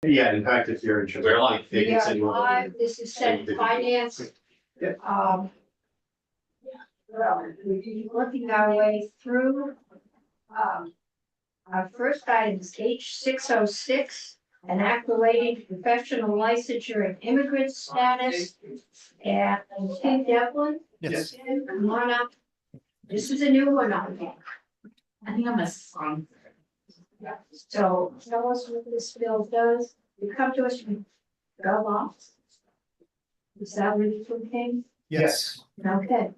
Yeah, in fact, if you're interested. We're live. They We can are send you. live, this is Senate Finance. Yeah. We've been working our way through. Our first item is H 606, an act relating to professional licensure and immigrant status. And Tim Devlin, Yes. come on up. This is a new one on here. I think I'm a song. So tell us what this bill does. You come to us from GovOps. Is that what it's okay? Yes, Okay.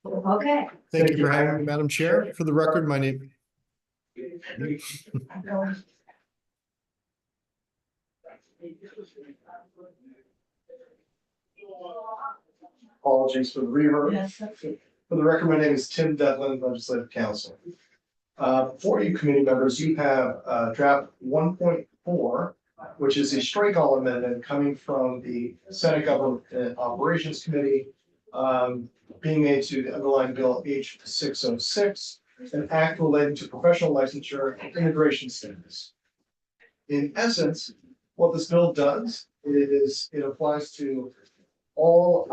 Okay. thank you for having me, Madam Chair. For the record, my name. Apologies for the reverb. Yes, okay. For the record, my name is Tim Devlin, Legislative Counsel. For you committee members, you have draft 1.4, which is a strike all amendment coming from the Senate Government and Operations Committee, being made to the underlying bill H 606, an act relating to professional licensure and immigration status. In essence, what this bill does is it applies to all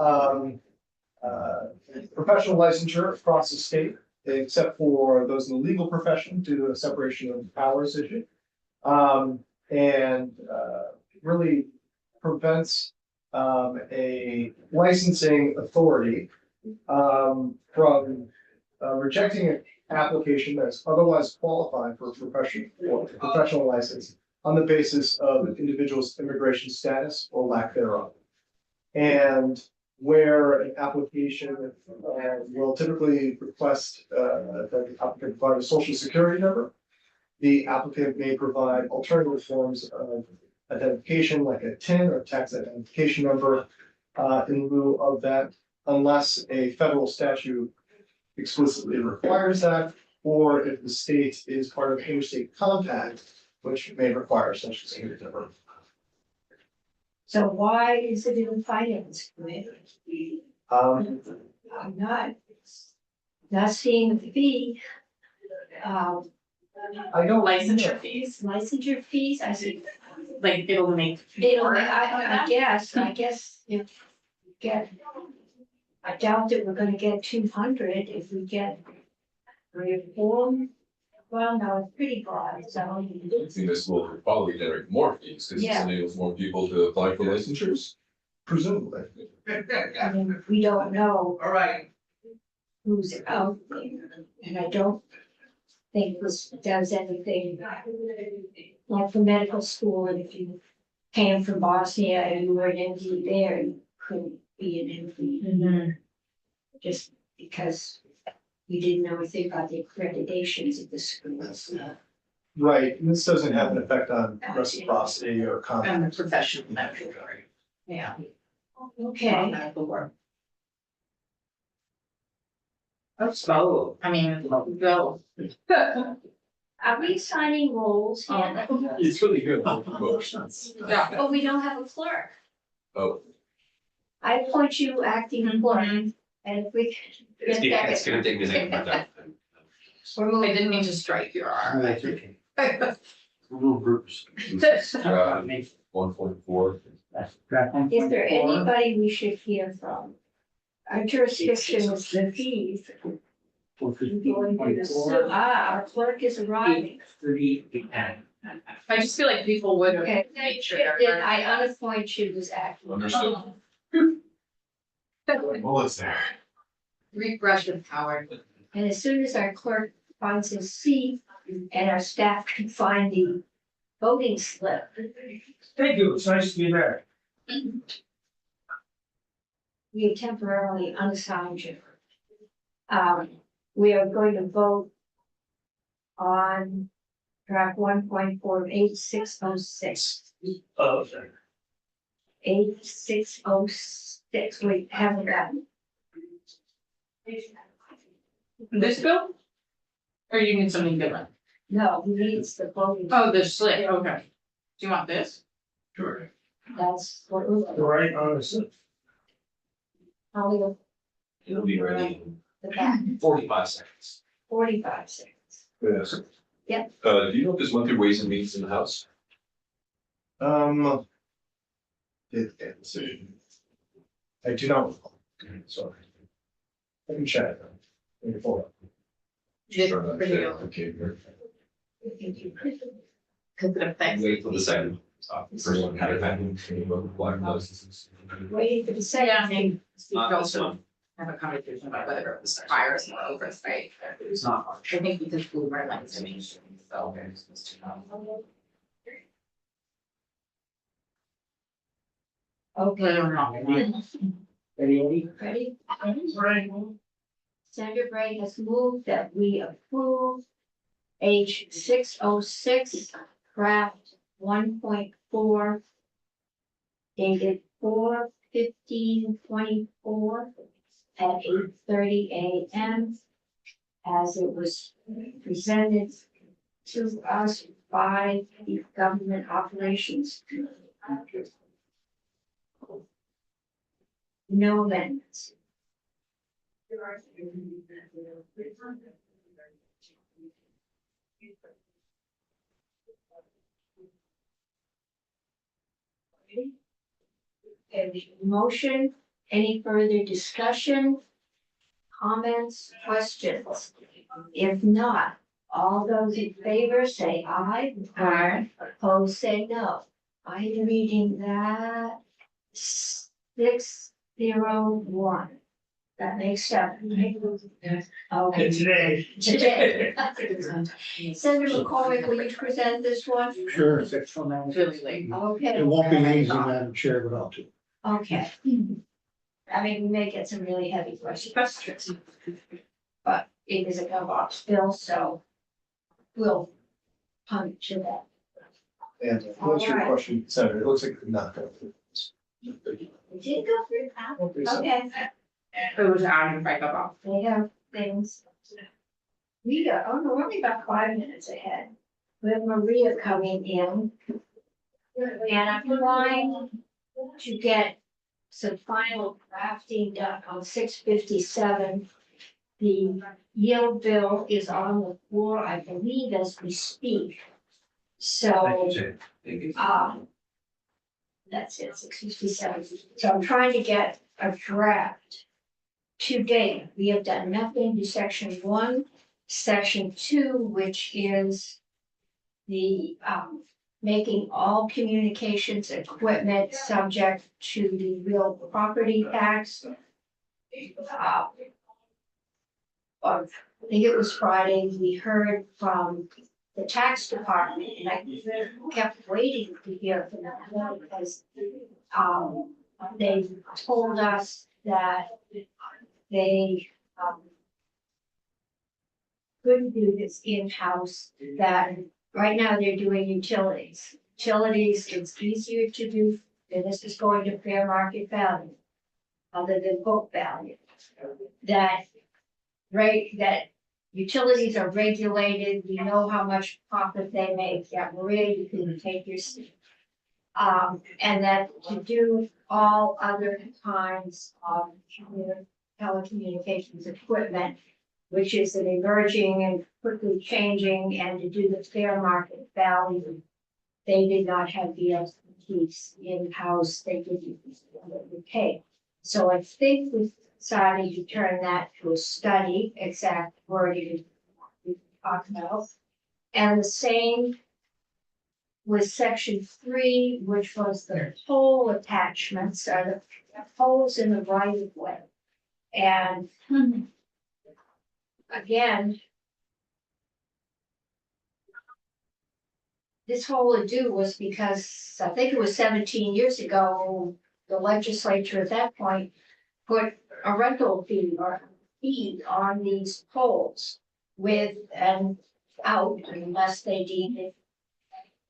professional licensure across the state, except for those in the legal profession due to a separation of powers issue. Really prevents a licensing authority from rejecting an application that's otherwise qualified for a professional license on the basis of an individual's immigration status or lack thereof. And where an application will typically request that the applicant provide a social security number, the applicant may provide alternative forms of identification like a TIN or tax identification number in lieu of that, unless a federal statute explicitly requires that, or if the state is part of an interstate compact, which may require social security number. So why is it in the finance committee? Um, I'm not seeing the fee. I don't. Licensure fees, Licensure fees, I see. like it'll make. I guess if we get, I doubt that we're gonna get 200 if we get reform. Well, no, it's pretty broad, so. I think this will probably generate more fees, because Yeah. this enables more people to apply for licensures. Presumably. I mean, we don't know All right. who's out there, and I don't think this does anything like for medical school, and if you came from Bosnia and you were an MD there, you couldn't be an MD. Just because you didn't know anything about the accreditations of the schools. Right, and this doesn't have an effect on reciprocity or And compact. the professional medical. Yeah. Okay, Medical work. So, I mean, go. are we assigning roles here? It's really good. Motions. Yeah. Oh, we don't have a clerk. Oh, I appoint you acting clerk, and if we. it's gonna take me a second. We're I moving. didn't mean to strike your arm. That's okay. Little groups. 1.4. Is there anybody we should hear from? Our jurisdiction is the fees. Our clerk is arriving. I just feel like people would have Okay, made sure. then I unappoint you as acting. Understood. Well, it's there. Refresh with Howard. And as soon as our clerk finds his seat and our staff can find the voting slip. Thank you, it's nice to be there. We temporarily unassigned you. We are going to vote on draft 1.4 8606. Oh, sorry. 8606, we haven't gotten. This bill? Or you need something different? No, he needs the voting. Oh, the slip, okay. Do you want this? Sure. That's what we're. Right on the slip. Probably It'll be ready the back, in 45 seconds. 45 seconds. Yes. Yep. Do you know if this went through Ways and Means in the House? Did the decision. I do not recall, sorry. I can check. Let me pull it up. Cause it affects. Wait till the second. First one, how to find water houses. Waiting for the Yeah, I second. mean, we Not could this also one. have a conversation about whether it was fires or oversight. It's not much. I think we just blew our lights to me, so. Okay, Ready? ready? Right. Senator Bray has moved that we approve H 606 draft 1.4 dated 4/15/24 at 8:30 a.m. as it was presented to us by the government operations. No amendments. Okay, motion, any further discussion? Comments, questions? If not, all those in favor say aye. Aye. Opposed, say no. I'm reading that 601. That makes seven. Okay. Today. Today. Senator McCormick, will you present this one? Sure. Really late. Okay. It won't be easy, Madam Chair, but I'll do. Okay. I mean, we may get some really heavy questions. But it is a gov bill, so we'll puncture that. And to answer your question, Senator, it looks like it could not go through. We did go through that. Okay, It was out of break up. they have things. We got, oh no, we're only about 5 minutes ahead. We have Maria coming in. And I'm trying to get some final drafting done on 657. The yield bill is on the floor, I believe, as we speak. So, that's it, 657. So I'm trying to get a draft. To date, we have done nothing to section 1, section 2, which is the, making all communications equipment subject to the real property tax. I think it was Friday, we heard from the tax department, and I kept waiting to hear from them because they told us that they couldn't do this in-house, that right now they're doing utilities. Utilities, it's easier to do, and this is going to fair market value, other than book value. That utilities are regulated, we know how much profit they make, yeah, Maria, you can take your seat. And that to do all other kinds of telecommunications equipment, which is an emerging and quickly changing, and to do the fair market value, they did not have the expertise in-house, they didn't pay. So I think we decided to turn that to a study, exact wording we talked about. And the same with section 3, which was the pole attachments, or the poles in the right of way. And again, this whole ado was because I think it was 17 years ago, the legislature at that point put a rental fee or fee on these poles with and out unless they deemed it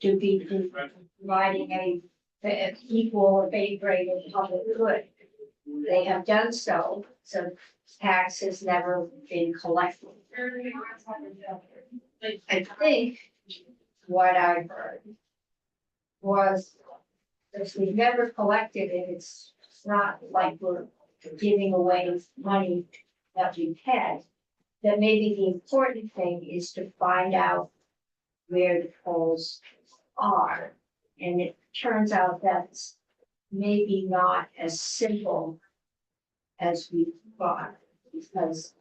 to be providing a equal or better rate of public good. They have done so, so tax has never been collected. I think what I heard was if we've never collected it, it's not like we're giving away money that we've had. That maybe the important thing is to find out where the poles are. And turns out that's maybe not as simple as we thought, because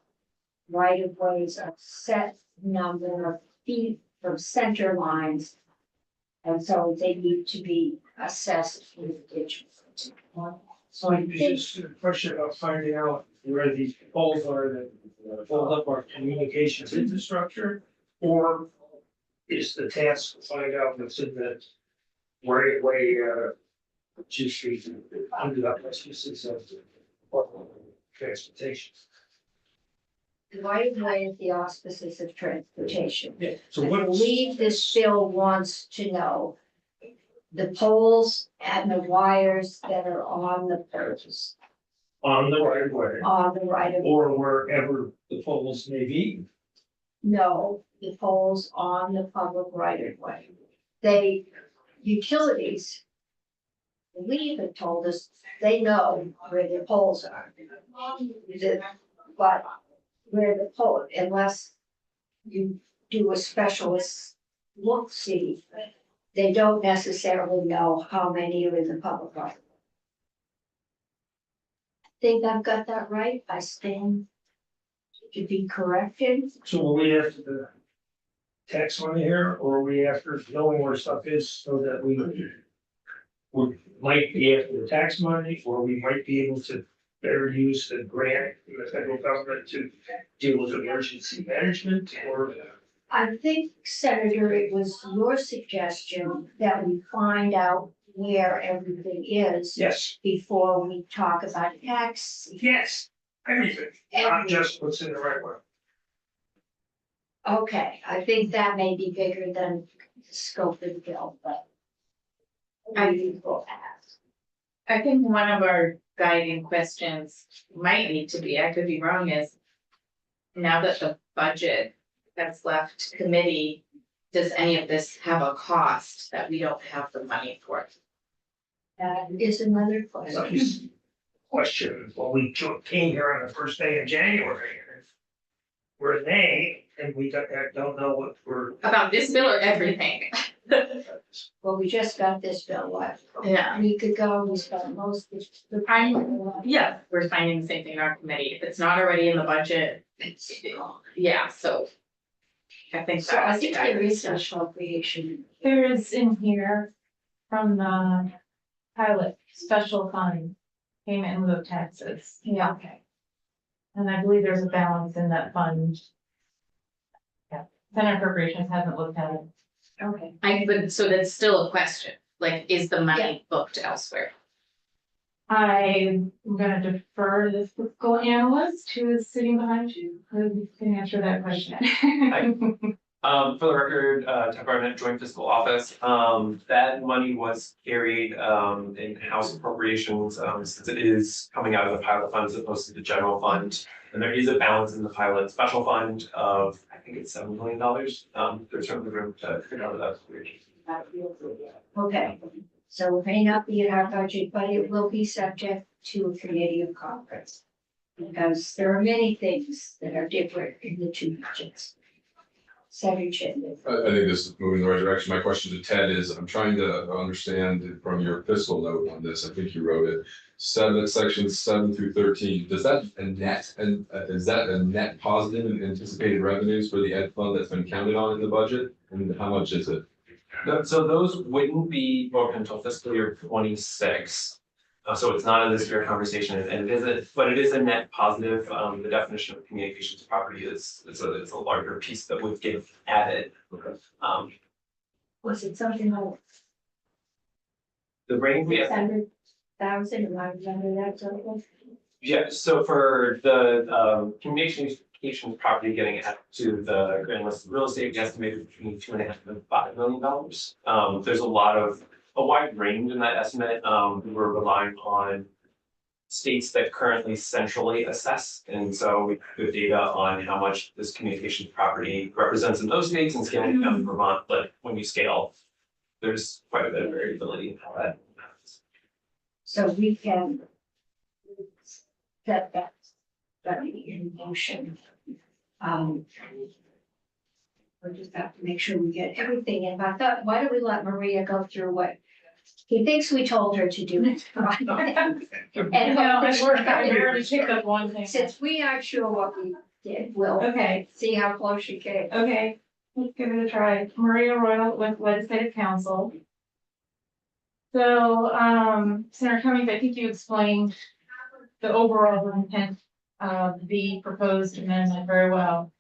right of ways are set number of feet from center lines. And so they need to be assessed individually. So it's just a question about finding out where these poles are that hold up our communications infrastructure? Or is the task to find out what's in the right of way, G Street under the auspices of transportation? The right of way is the auspices of transportation. Yeah, so I what? believe this bill wants to know the poles and the wires that are on the poles, On the right of way, on the right of, or wherever the poles may be. no, the poles on the public right of way. They, utilities, I believe have told us they know where the poles are. But where the pole, unless you do a specialist look see, they don't necessarily know how many are in the public right. Think I've got that right? I stand to be corrected. So will we have to tax money here, or are we after knowing where stuff is so that we might be after the tax money, or we might be able to better use the grant from the federal government to deal with emergency management, or? I think, Senator, it was your suggestion that we find out where everything is Yes, before we talk about tax. yes, everything, not just what's in the right one. Okay, I think that may be bigger than the scope of the bill, but I will ask. I think one of our guiding questions might need to be, I could be wrong, is now that the budget that's left committee, does any of this have a cost that we don't have the money for? That is another So question. just question, well, we came here on the first day of January. And we're May, and we don't know what we're. About this bill or everything? Well, we just got this bill last Yeah. week ago, we spent most of the. Yeah, we're finding the same thing in our committee, if it's not already in the budget, yeah, so. I think So I that's. think there is an appropriation. There is in here from the pilot special fund payment in lieu of taxes. Yeah, okay. And I believe there's a balance in that fund. Yeah, Senate Appropriations hasn't looked at it. Okay. But so that's still a question, like, is the money booked elsewhere? I'm gonna defer to the fiscal analyst who is sitting behind you, who can answer that question. For the record, Tech Barnett, Joint Fiscal Office, that money was carried, in House appropriations, since it is coming out of the pilot fund as opposed to the general fund. And there is a balance in the pilot special fund of, I think it's $7 million. There's certainly room to figure out that. Okay, so it may not be in our budget, but it will be subject to a committee of conference. Because there are many things that are different in the two budgets. Senator Chin. I think this is moving in the right direction. My question to Ted is, I'm trying to understand from your fiscal note on this, I think you wrote it. Sections 7 through 13, does that a net, and is that a net positive in anticipated revenues for the ed fund that's been counted on in the budget? And how much is it? So those wouldn't be broken until fiscal year 26. So it's not in this year conversation, and but it is a net positive. The definition of communications property is, it's a larger piece that would get added. Was it something like The range we have, 600,000, am I remember that total? yeah, so for the communications property getting added to the grand list of real estate, we estimated between $2.5 and $5 million. There's a wide range in that estimate. We were relying on states that currently centrally assess. And so we have data on how much this communications property represents in those states and scaling down to Vermont. But when you scale, there's quite a bit of variability in how that happens. So we can set that in motion. We'll just have to make sure we get everything in. But I thought, why don't we let Maria go through what He thinks we told her to do it. No, And I barely picked up one thing. since we aren't sure what we did, we'll Okay, see how close she came. okay, let's give it a try. Maria Royal with Legislative Council. So, Senator Cummings, I think you explained the overall intent of the proposed amendment very well.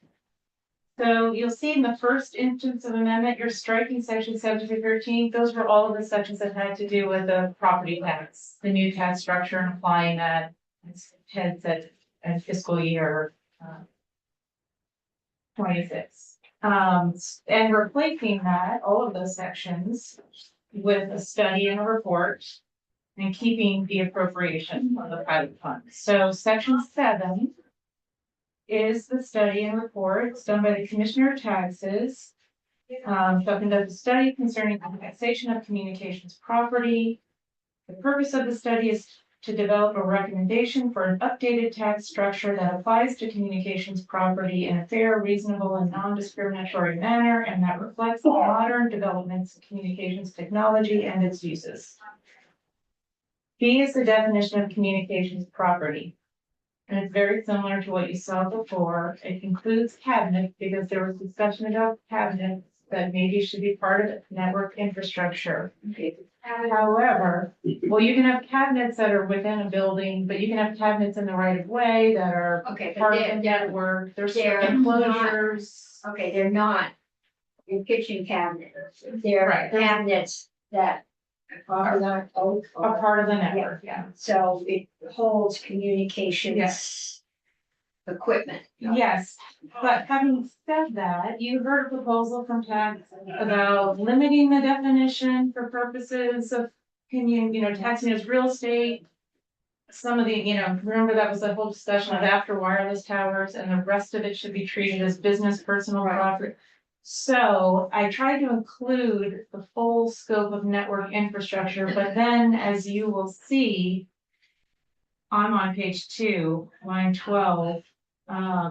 So you'll see in the first instance of amendment, you're striking section 7-13. Those were all of the sections that had to do with the property tax, the new tax structure and applying that, as Ted said, in fiscal year 26. And replacing that, all of those sections with a study and a report and keeping the appropriation of the private funds. So section 7 is the study and report. It's done by the Commissioner of Taxes. So conduct a study concerning the taxation of communications property. The purpose of the study is to develop a recommendation for an updated tax structure that applies to communications property in a fair, reasonable, and non-discriminatory manner, and that reflects the modern developments in communications technology and its uses. B is the definition of communications property. And it's very similar to what you saw before. It includes cabinets because there was discussion about cabinets that maybe should be part of network infrastructure. However, well, you can have cabinets that are within a building, but you can have cabinets in the right of way that are Okay, but part of the they're, network. There's they're enclosures. okay, they're not your kitchen cabinets. They're Right. cabinets that are not oak. A part of the network, yeah. So it holds communications equipment. Yes, but having said that, you heard a proposal from tax about limiting the definition for purposes of, taxing as real estate. Some of the, remember that was the whole discussion of after wireless towers, and the rest of it should be treated as business personal Right. property. So I tried to include the full scope of network infrastructure, but then as you will see, I'm on page 2, line 12. I'll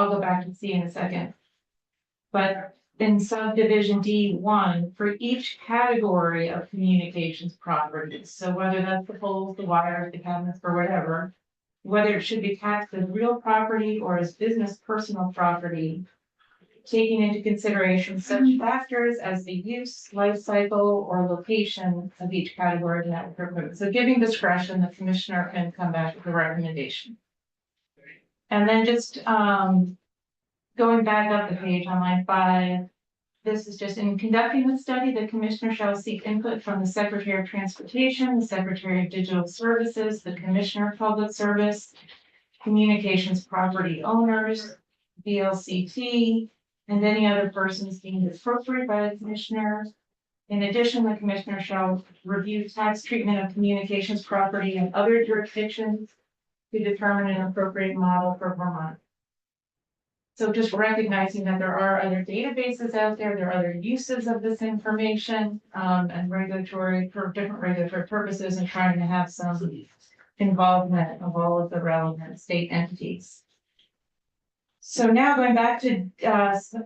go back and see in a second. But in subdivision D1, for each category of communications properties, so whether that's the poles, the wires, the cabinets, or whatever, whether it should be taxed as real property or as business personal property, taking into consideration such factors as the use, life cycle, or location of each category of network equipment. So giving discretion, the commissioner can come back with a recommendation. And then just going back up the page on line 5, this is just in conducting the study, the commissioner shall seek input from the Secretary of Transportation, the Secretary of Digital Services, the Commissioner of Public Service, communications property owners, VLCT, and any other persons deemed appropriate by the commissioner. In addition, the commissioner shall review tax treatment of communications property in other jurisdictions to determine an appropriate model for Vermont. So just recognizing that there are other databases out there, there are other uses of this information, and for different regulatory purposes, and trying to have some involvement of all of the relevant state entities. So now going back to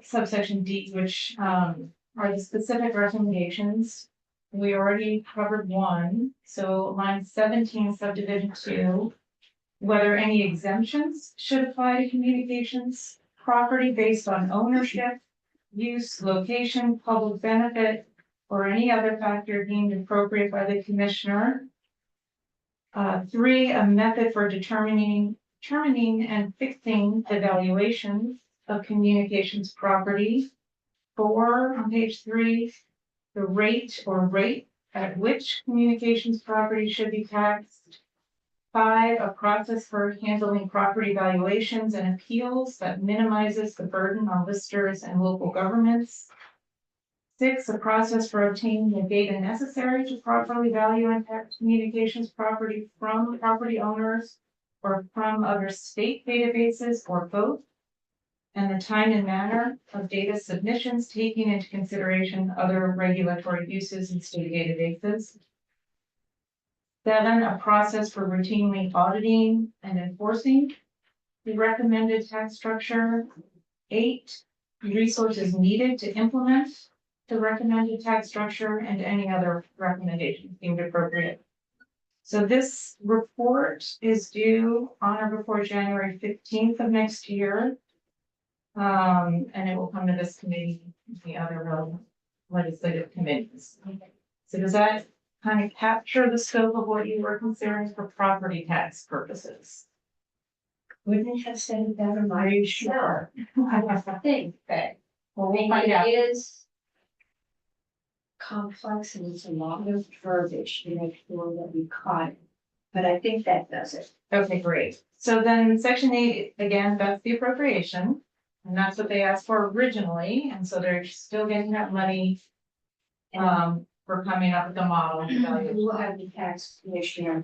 subsection D, which are the specific recommendations. We already covered one, so line 17, subdivision 2, whether any exemptions should apply to communications property based on ownership, use, location, public benefit, or any other factor deemed appropriate by the commissioner. 3, a method for determining and fixing the valuations of communications property. 4, on page 3, the rate at which communications property should be taxed. 5, a process for handling property valuations and appeals that minimizes the burden on listers and local governments. 6, a process for obtaining the data necessary to properly value and tax communications property from property owners or from other state databases or both. And the time and manner of data submissions taking into consideration other regulatory uses in state databases. 7, a process for routinely auditing and enforcing the recommended tax structure. 8, resources needed to implement the recommended tax structure and any other recommendations deemed appropriate. So this report is due on or before January 15th of next year. And it will come to this committee, the other legislative committees. So does that kind of capture the scope of what you were considering for property tax purposes? Wouldn't have said it better myself. I think that, Well, I we'll mean, find out. it is complex and it's a lot of verbiage to make sure that we caught it. But I think that does it. Okay, great. So then section 8, again, that's the appropriation. And that's what they asked for originally, and so they're still getting that money. For coming up with the model. We will have the tax commissioner,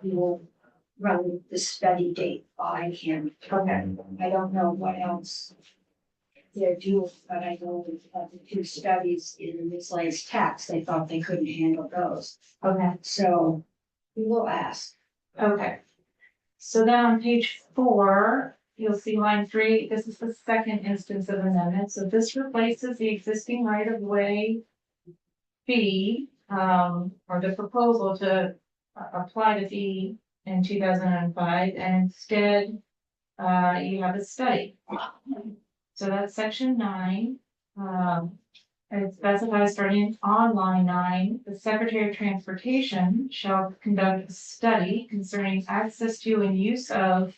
we will run the study date by him. Okay, I don't know what else they're doing, but I know that the two studies in the miscellaneous tax, they thought they couldn't handle those. okay, So we will ask. okay. So then on page 4, you'll see line 3, this is the second instance of amendment, so this replaces the existing right-of-way fee, or the proposal to apply the fee in 2005, and instead, you have a study. So that's section 9. It specifies starting on line 9, the Secretary of Transportation shall conduct a study concerning access to and use of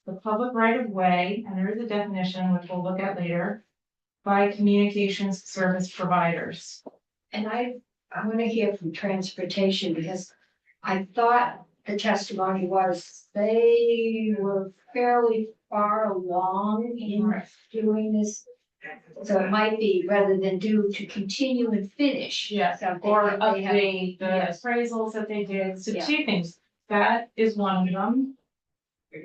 the public right of way, and there is a definition which we'll look at later, by communications service providers. And I want to hear from transportation because I thought the testimony was they were fairly far along in doing this. So it might be rather than do to continue and finish. Yes, something or that they have- update the Yes. appraisals that they did, so Yeah. 2 things, that is one of them.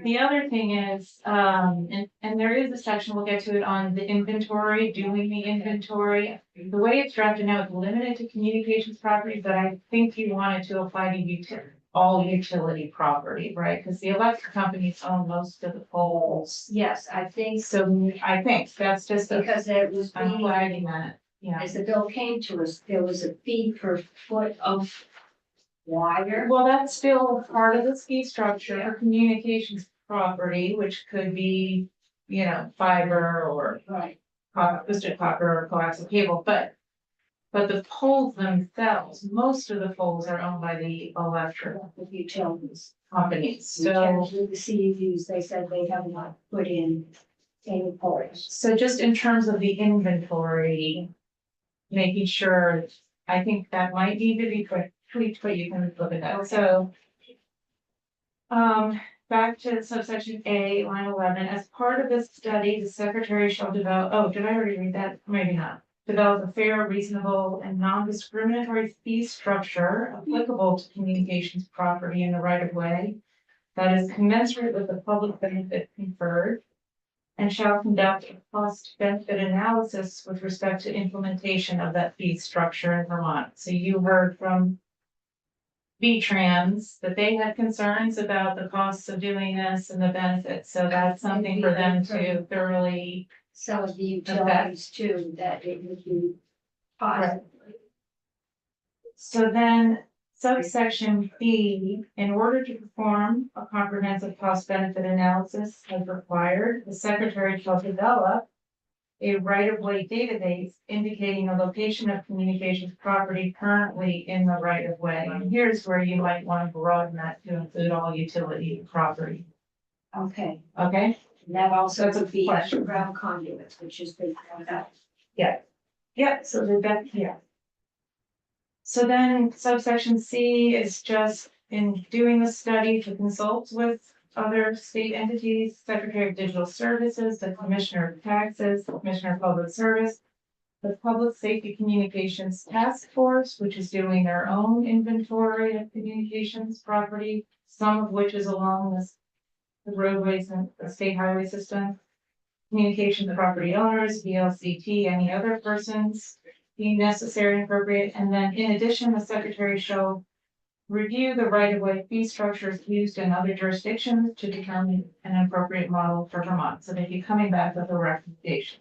The other thing is, and there is a section, we'll get to it on the inventory, doing the inventory. The way it's drafted now, it's limited to communications property, but I think you wanted to apply to all utility property, right? Because the electric companies own most of the poles. Yes, I think So I think that's just, because it was I'm being, flagging that, yeah. as the bill came to us, there was a fee per foot of wire. Well, that's still part of the fee structure for communications property, which could be, fiber or Right. twisted copper or coaxial cable, but the poles themselves, most of the poles are owned by the electric The utilities. companies, So so. with the CUs, they said they have not put in any ports. So just in terms of the inventory, making sure, I think that might need to be tweaked, but you can look at that, so. Back to subsection A, line 11, as part of this study, the secretary shall develop, oh, did I already read that? Maybe not. Develop a fair, reasonable, and non-discriminatory fee structure applicable to communications property in the right of way that is commensurate with the public benefit conferred, and shall conduct a cost benefit analysis with respect to implementation of that fee structure in Vermont. So you heard from V-Trans that they had concerns about the costs of doing this and the benefits, so that's something for them to thoroughly. Some of the utilities too, that it would be possible. So then subsection B, in order to perform a comprehensive cost benefit analysis as required, the secretary shall develop a right-of-way database indicating the location of communications property currently in the right-of-way. And here's where you might want to broaden that to include all utility property, Okay, okay? and that also That's a would be question. underground conduits, which is the, Yep, so that, yeah. So then subsection C is just in doing the study to consult with other state entities, Secretary of Digital Services, the Commissioner of Taxes, the Commissioner of Public Service, the Public Safety Communications Task Force, which is doing their own inventory of communications property, some of which is along the roadways and the state highway system. Communication to property owners, VLCT, any other persons deemed necessary and appropriate. And then in addition, the secretary shall review the right-of-way fee structures used in other jurisdictions to determine an appropriate model for Vermont. So they'd be coming back with a recommendation.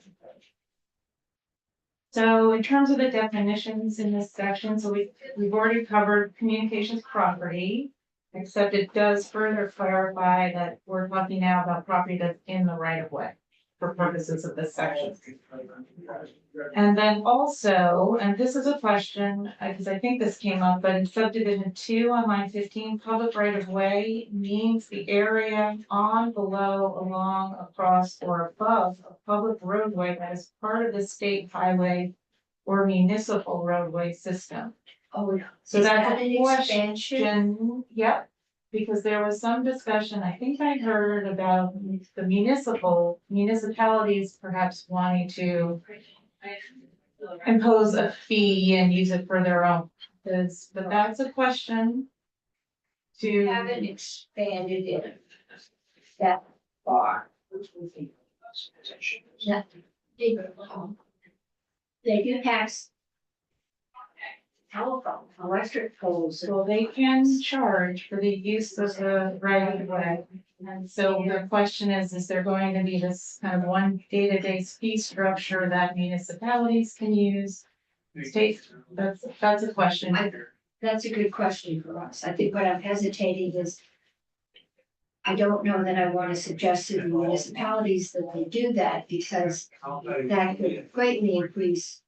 So in terms of the definitions in this section, so we've already covered communications property. Except it does further clarify that we're talking now about property that's in the right of way for purposes of this section. And then also, and this is a question, because I think this came up, but in subdivision 2 on line 15, public right of way means the area on, below, along, across, or above a public roadway that is part of the state highway or municipal roadway system. Oh, So is that's that a an expansion? question, yep, because there was some discussion, I think I heard about the municipalities perhaps wanting to impose a fee and use it for their own, but that's a question You to, haven't expanded it that far. Yeah. They do tax telephone, electric poles. so they can charge for the use of the right of way. And so the question is there going to be this kind of one day-to-day fee structure that municipalities can use? State, that's a question. That's a good question for us. I think what I'm hesitating is I don't know that I want to suggest to the municipalities that they do that because that could greatly increase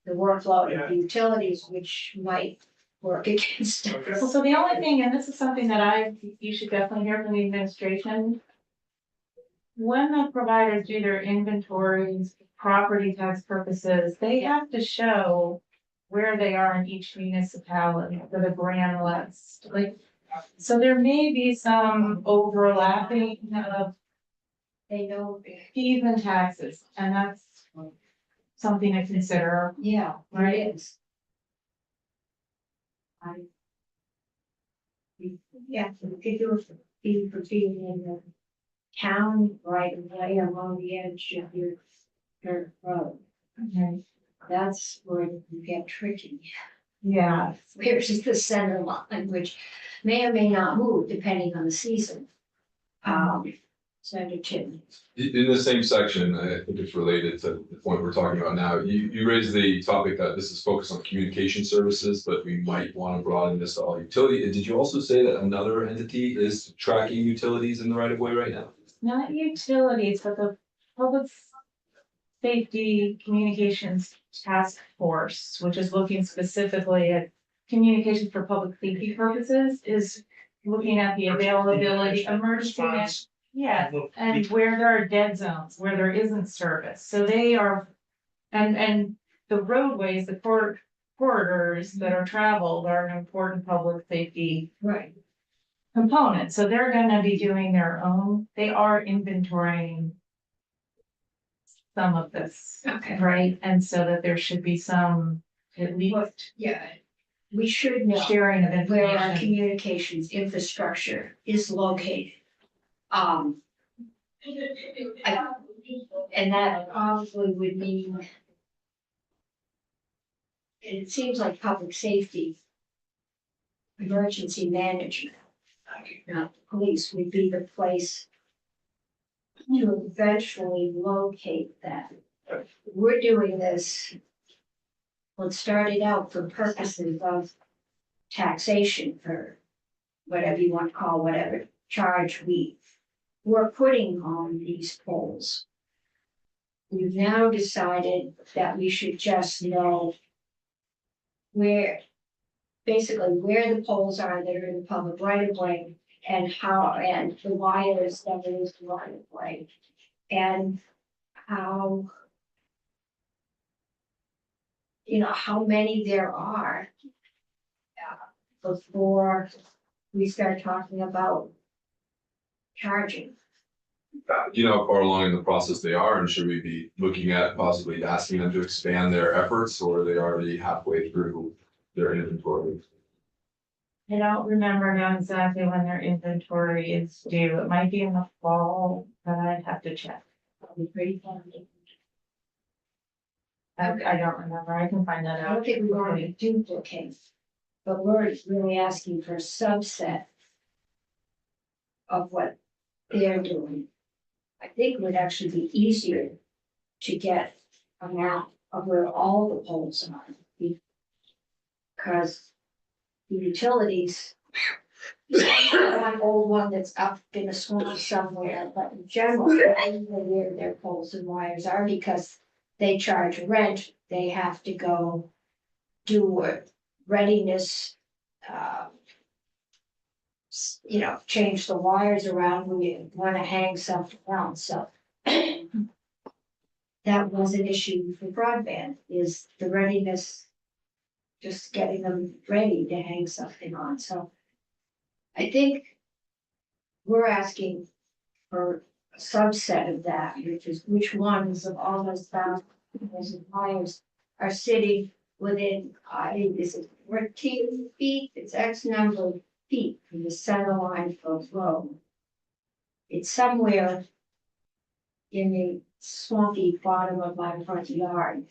the workload of utilities, which might work against us. Well, so the only thing, and this is something that you should definitely hear from the administration. When the providers do their inventories, property tax purposes, they have to show where they are in each municipality for the grand list, like. So there may be some overlapping of They know, fees and taxes, and that's something to consider. yeah, Right. it is. Yeah, we could do a fee for being in the town right away along the edge of your road. Okay. That's where you get tricky. Yeah, Here's the center line, which may or may not move depending on the season. Senator Chin. In the same section, I think it's related to the point we're talking about now. You raised the topic that this is focused on communication services, but we might want to broaden this to all utility. Did you also say that another entity is tracking utilities in the right of way right now? not utilities, but the public safety communications task force, which is looking specifically at communications for public safety purposes, is looking at the availability, emergency. Yeah, and where there are dead zones, where there isn't service, so they are, and the roadways, the corridors that are traveled are an important public safety Right. component, so they're gonna be doing their own, they are inventorying some of this, Okay. right, and so that there should be some, at least Yeah, we should know sharing of where our information. communications infrastructure is located. And that probably would mean. It seems like public safety. Emergency management. Not the police would be the place. To eventually locate that. We're doing this. What started out for purposes of taxation for whatever you want to call whatever charge we're putting on these poles. We've now decided that we should just know where, basically where the poles are that are in the public right of way and how, and the wires that are in the right of way. And how, how many there are before we start talking about charging. Do you know how far along in the process they are, and should we be looking at possibly asking them to expand their efforts, or are they already halfway through their inventory? I don't remember now exactly when their inventory is due, it might be in the fall, but I'd have to check. Probably pretty fun. I don't remember, I can find that I out. don't think we want to duplicate, but we're really asking for a subset of what they're doing. I think it would actually be easier to get a map of where all the poles are. Because the utilities, one old one that's up in a swamp somewhere, but in general, I know where their poles and wires are because they charge rent, they have to go do a readiness, change the wires around when you wanna hang something else, so. That was an issue for broadband, is the readiness, just getting them ready to hang something on, so. I think we're asking for a subset of that, which is which ones of all those thousands of wires are sitting within, is it 14 feet? It's X number of feet from the center line of road. It's somewhere in the swampy bottom of my front yard,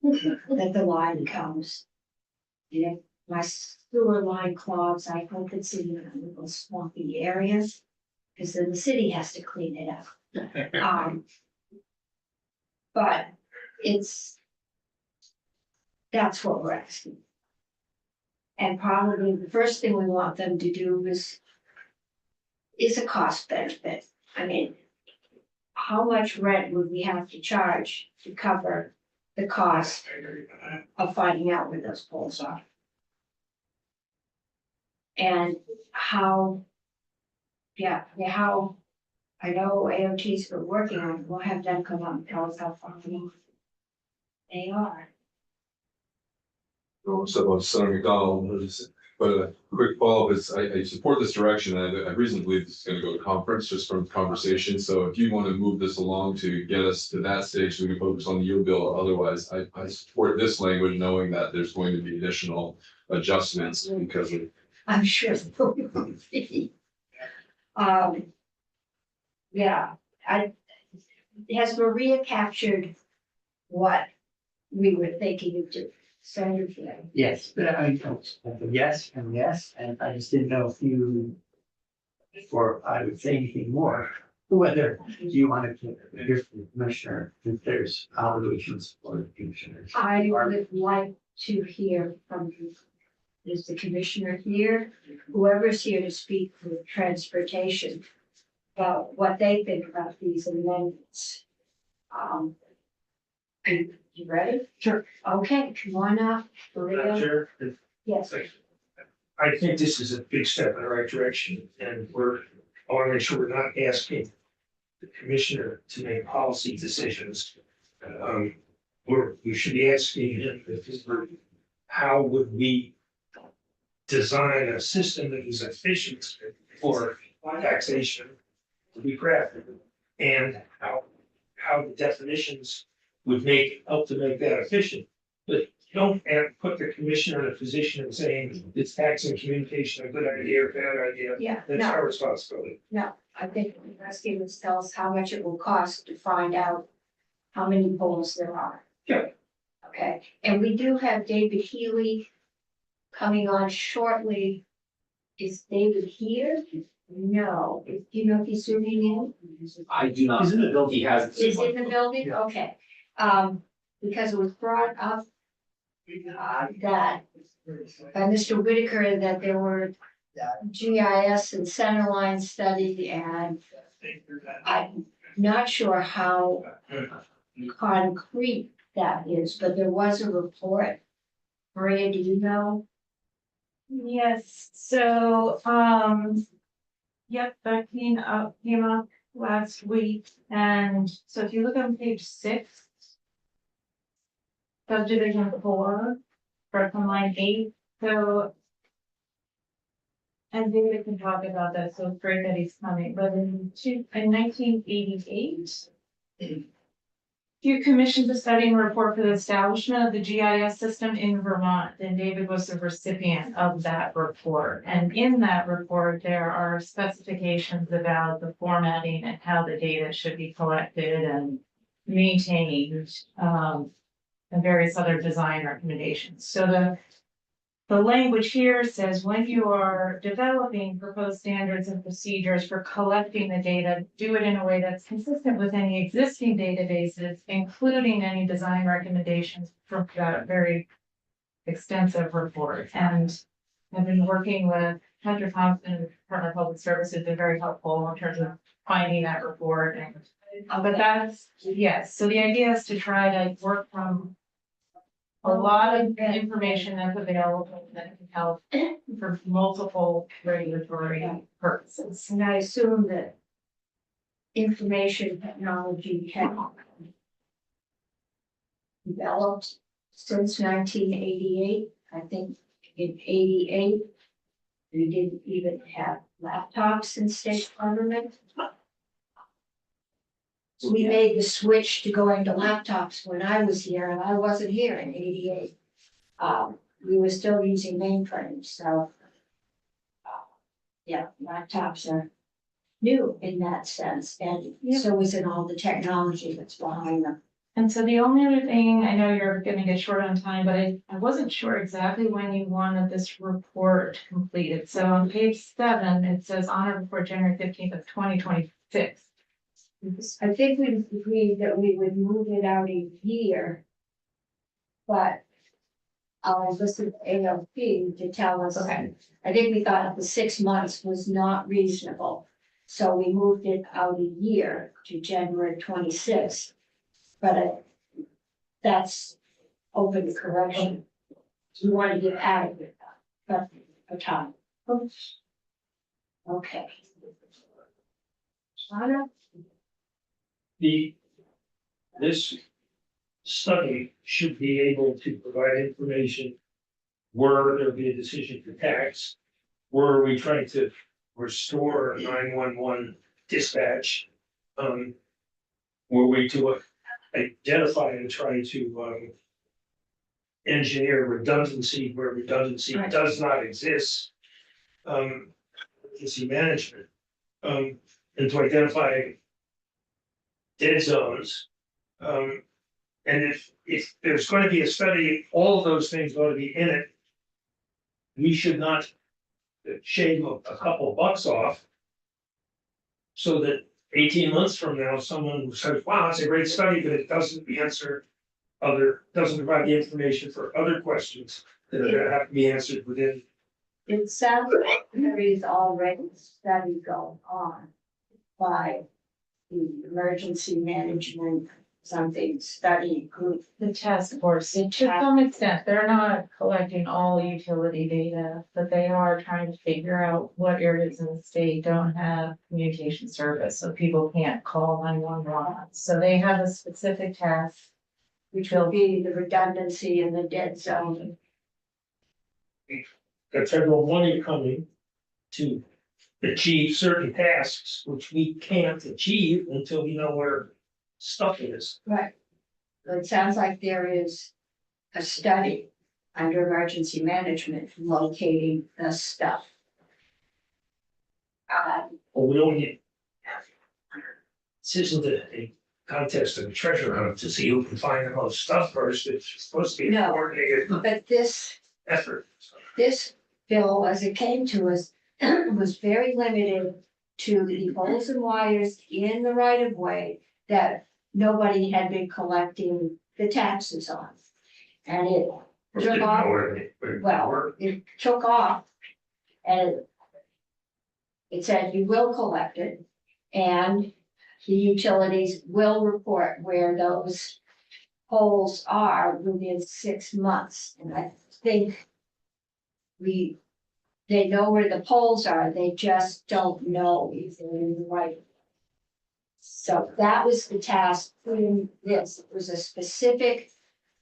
that the line comes. And if my sewer line clogs, I hope it's in the little swampy areas, because then the city has to clean it up. But that's what we're asking. And probably the first thing we want them to do is a cost benefit. I mean, how much rent would we have to charge to cover the cost of finding out where those poles are? And how I know AOTs are working on it, we'll have them come up and tell us how far they are. So Senator McDonald, but a quick follow-up is, I support this direction, and I reasonably believe this is gonna go to conference just from conversation, so if you wanna move this along to get us to that stage, so we can focus on your bill, otherwise, I support this language, knowing that there's going to be additional adjustments because of. I'm sure there will be. Has Maria captured what we were thinking of doing? Senator Flynn? Yes, but yes, and I just didn't know if you, before I would say anything more, whether you wanted to hear from the commissioner, if there's obligations for the commissioners. I would like to hear from you. Is the commissioner here? Whoever's here to speak for transportation about what they think about these amendments. Are you ready? Sure. Okay, come on up. Madam Maria. Chair, Yes, I think this is a big step in the right direction, and I want to make sure we're not asking the commissioner to make policy decisions. We should be asking him, how would we design a system that is efficient for taxation to be crafted, and how the definitions would help to make that efficient. But don't put the commissioner in a position of saying, it's tax and communication, a good idea or bad idea. yeah, That's no, our responsibility. no, I think the asking us tell us how much it will cost to find out how many poles there are. Yeah. Okay, and we do have David Healy coming on shortly. Is David here? No, do you know if he's zooming in? I do not. He's in the building. He has. Is in the building? Okay, because it was brought up that by Mr. Whitaker that there were GIS and centerline study, and I'm not sure how concrete that is, but there was a report. Maria, do you know? Yes, so, yep, that came up last week, and so if you look on page 6. Subdivision 4, from line 8, so. And David can talk about that, so it's great that he's coming, but in 1988. You commissioned a study and report for the establishment of the GIS system in Vermont, and David was the recipient of that report. And in that report, there are specifications about the formatting and how the data should be collected and maintained, and various other design recommendations. So the language here says when you are developing proposed standards and procedures for collecting the data, do it in a way that's consistent with any existing databases, including any design recommendations from that very extensive report. And I've been working with Hunter Thompson, Department of Public Services, been very helpful in terms of finding that report. And but that's, yes, so the idea is to try to work from a lot of information that's available that can help for multiple regulatory purposes. And I assume that information technology has developed since 1988. I think in 88, we didn't even have laptops in state government. We made the switch to going to laptops when I was here, and I wasn't here in 88. We were still using mainframes, so. Yeah, laptops are new in that sense, and so is in all the technology that's behind them. And so the only other thing, I know you're gonna get short on time, but I wasn't sure exactly when you wanted this report completed. So on page 7, it says on or before January 15th of 2026. I think we agreed that we would move it out a year. But I'll listen to ALP to tell us. Okay. I think we thought the 6 months was not reasonable. So we moved it out a year to January 26th. But that's open to correction. We want to give adequate, but a time. Okay. Shana? This study should be able to provide information. Were there be a decision for tax? Were we trying to restore 911 dispatch? Were we to identify and try to engineer redundancy where redundancy Right. does not exist? Emergency management, and to identify dead zones. And if there's going to be a study, all of those things ought to be in it. We should not shave a couple bucks off. So that 18 months from now, someone says, wow, it's a great study, but it doesn't provide the information for other questions that are gonna have to be answered within. It sounds like there is already a study going on by the emergency management study group. The task force, to some extent, they're not collecting all utility data, but they are trying to figure out what areas in the state don't have communication service, so people can't call 911. So they have a specific task. Which will be the redundancy in the dead zone. Got federal money coming to achieve certain tasks, which we can't achieve until we know where stuff is. Right. So it sounds like there is a study under emergency management locating the stuff. Well, we don't need. This isn't a contest of treasure hunt to see who can find the most stuff first. It's supposed to be a No. coordinated But this effort. bill, as it came to us, was very limited to the poles and wires in the right of way that nobody had been collecting the taxes on. And it took off, well, it took off. And it said you will collect it, and the utilities will report where those poles are within 6 months. And I think they know where the poles are, they just don't know if they're in the right. So that was the task in this. It was a specific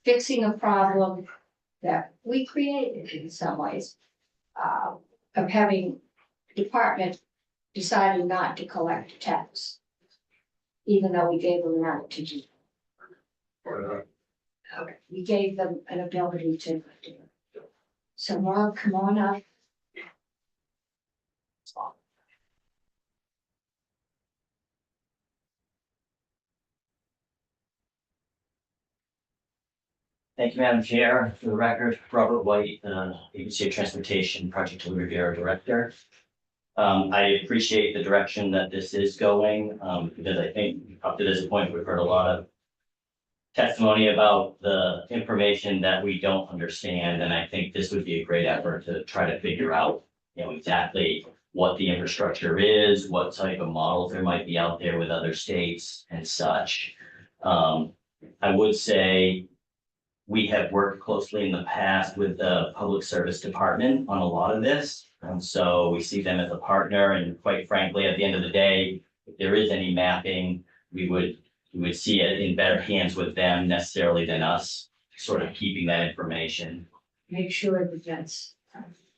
fixing a problem that we created in some ways, of having department deciding not to collect tax, even though we gave them an right to do. Okay, we gave them an ability to do it. So Rob, come on up. Thank you, Madam Chair. For the record, Robert White, Agency of Transportation Project Delivery Bureau Director. I appreciate the direction that this is going, because I think up to this point, we've heard a lot of testimony about the information that we don't understand, and I think this would be a great effort to try to figure out, exactly what the infrastructure is, what type of models there might be out there with other states and such. I would say we have worked closely in the past with the Public Service Department on a lot of this. And so we see them as a partner, and quite frankly, at the end of the day, if there is any mapping, we would see it in better hands with them necessarily than us, sort of keeping that information. Make sure that that's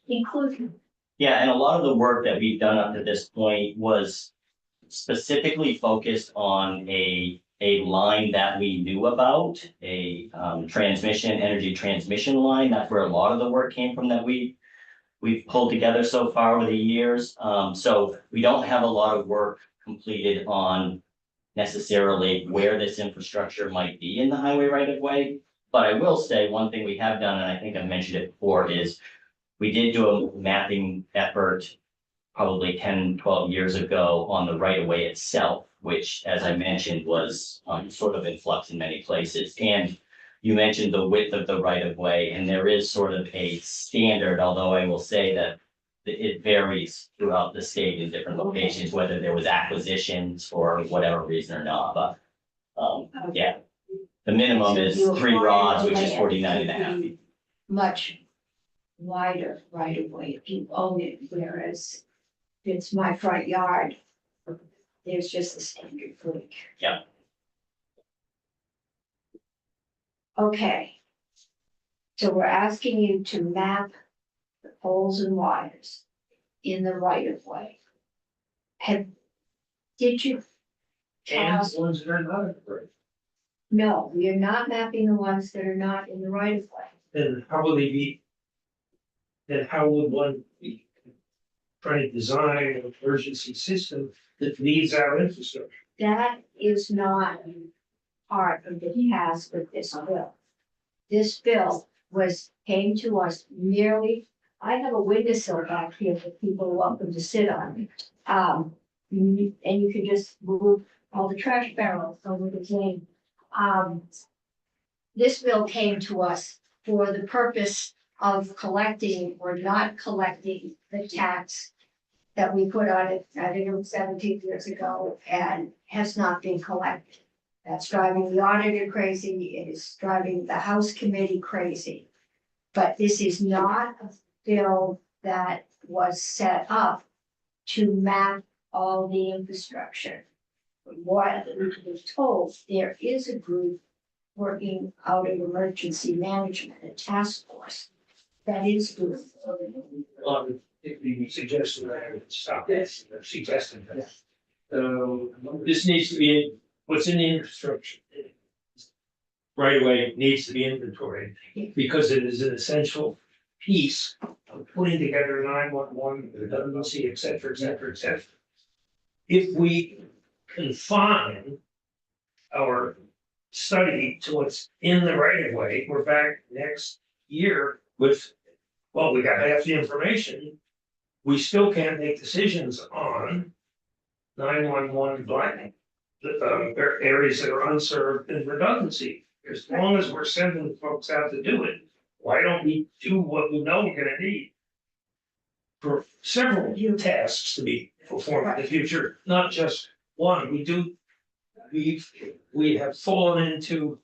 included. Yeah, and a lot of the work that we've done up to this point was specifically focused on a line that we knew about, a energy transmission line. That's where a lot of the work came from that we've pulled together so far over the years. So we don't have a lot of work completed on necessarily where this infrastructure might be in the highway right of way. But I will say one thing we have done, and I think I've mentioned it before, is we did do a mapping effort probably 10, 12 years ago on the right of way itself, which, as I mentioned, was sort of in flux in many places. And you mentioned the width of the right of way, and there is sort of a standard, although I will say that it varies throughout the state in different locations, whether there was acquisitions for whatever reason or not, but yeah. The minimum is 3 rods, which is 49.5. Much wider right of way if you own it, whereas if it's my front yard, there's just a standard footage. Yeah. Okay. So we're asking you to map the poles and wires in the right of way. Did you tell And us? ones that are not right. No, we are not mapping the ones that are not in the right of way. Then how will they be? Then how would one be trying to design an emergency system that needs our infrastructure? That is not part of the task of this bill. This bill came to us merely, I have a windowsill back here that people are welcome to sit on. And you can just move all the trash barrels over the thing. This bill came to us for the purpose of collecting or not collecting the tax that we put on it, I think it was 17 years ago, and has not been collected. That's driving the auditor crazy, it is driving the House committee crazy. But this is not a bill that was set up to map all the infrastructure. What we were told, there is a group working out of emergency management, a task force that is doing. If you suggested that I would stop this, suggesting that. This needs to be, what's in the infrastructure. Right away needs to be inventoried, because it is an essential piece of putting together 911, the WC, et cetera, et cetera, et cetera. If we confine our study to what's in the right of way, we're back next year with, well, we got half the information. We still can't make decisions on 911 blank, areas that are unserved and redundancy. As long as we're sending folks out to do it, why don't we do what we know we're gonna need? For several tasks to be performed in the future, not just one. We have fallen into,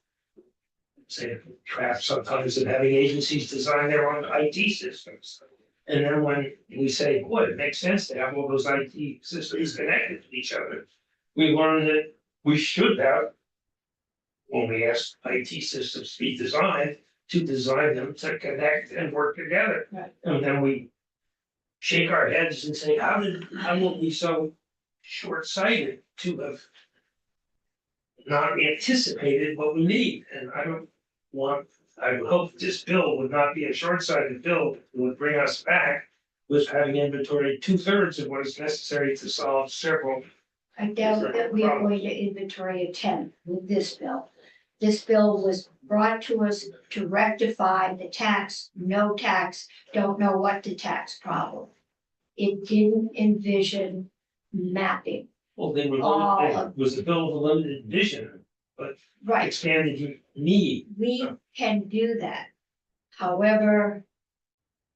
say, trap sometimes of having agencies design their own IT systems. And then when we say, boy, it makes sense to have all those IT systems connected to each other, we learn that we should have, when we ask IT systems to be designed, to design them to connect and work together. Right. And then we shake our heads and say, how will we so short-sighted to have not anticipated what we need? And I would hope this bill would not be a short-sighted bill that would bring us back with having inventory 2/3 of what is necessary to solve several. I doubt that we are going to inventory a 10 with this bill. this bill was brought to us to rectify the tax, no tax, don't know what to tax problem. It didn't envision mapping, Well, they were All limited, of- it was the bill of a limited vision, right? expanded need. We can do that. However,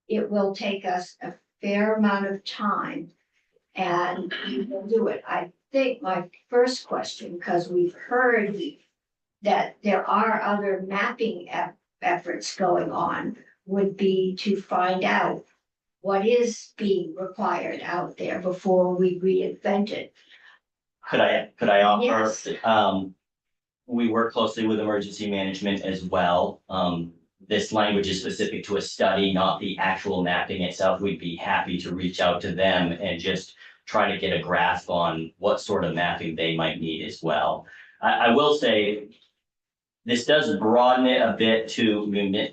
it will take us a fair amount of time and we will do it. I think my first question, because we've heard that there are other mapping efforts going on, would be to find out what is being required out there before we reinvent it. Could I offer? Yes. We work closely with emergency management as well. This language is specific to a study, not the actual mapping itself. We'd be happy to reach out to them and just try to get a grasp on what sort of mapping they might need as well. I will say, this does broaden it a bit to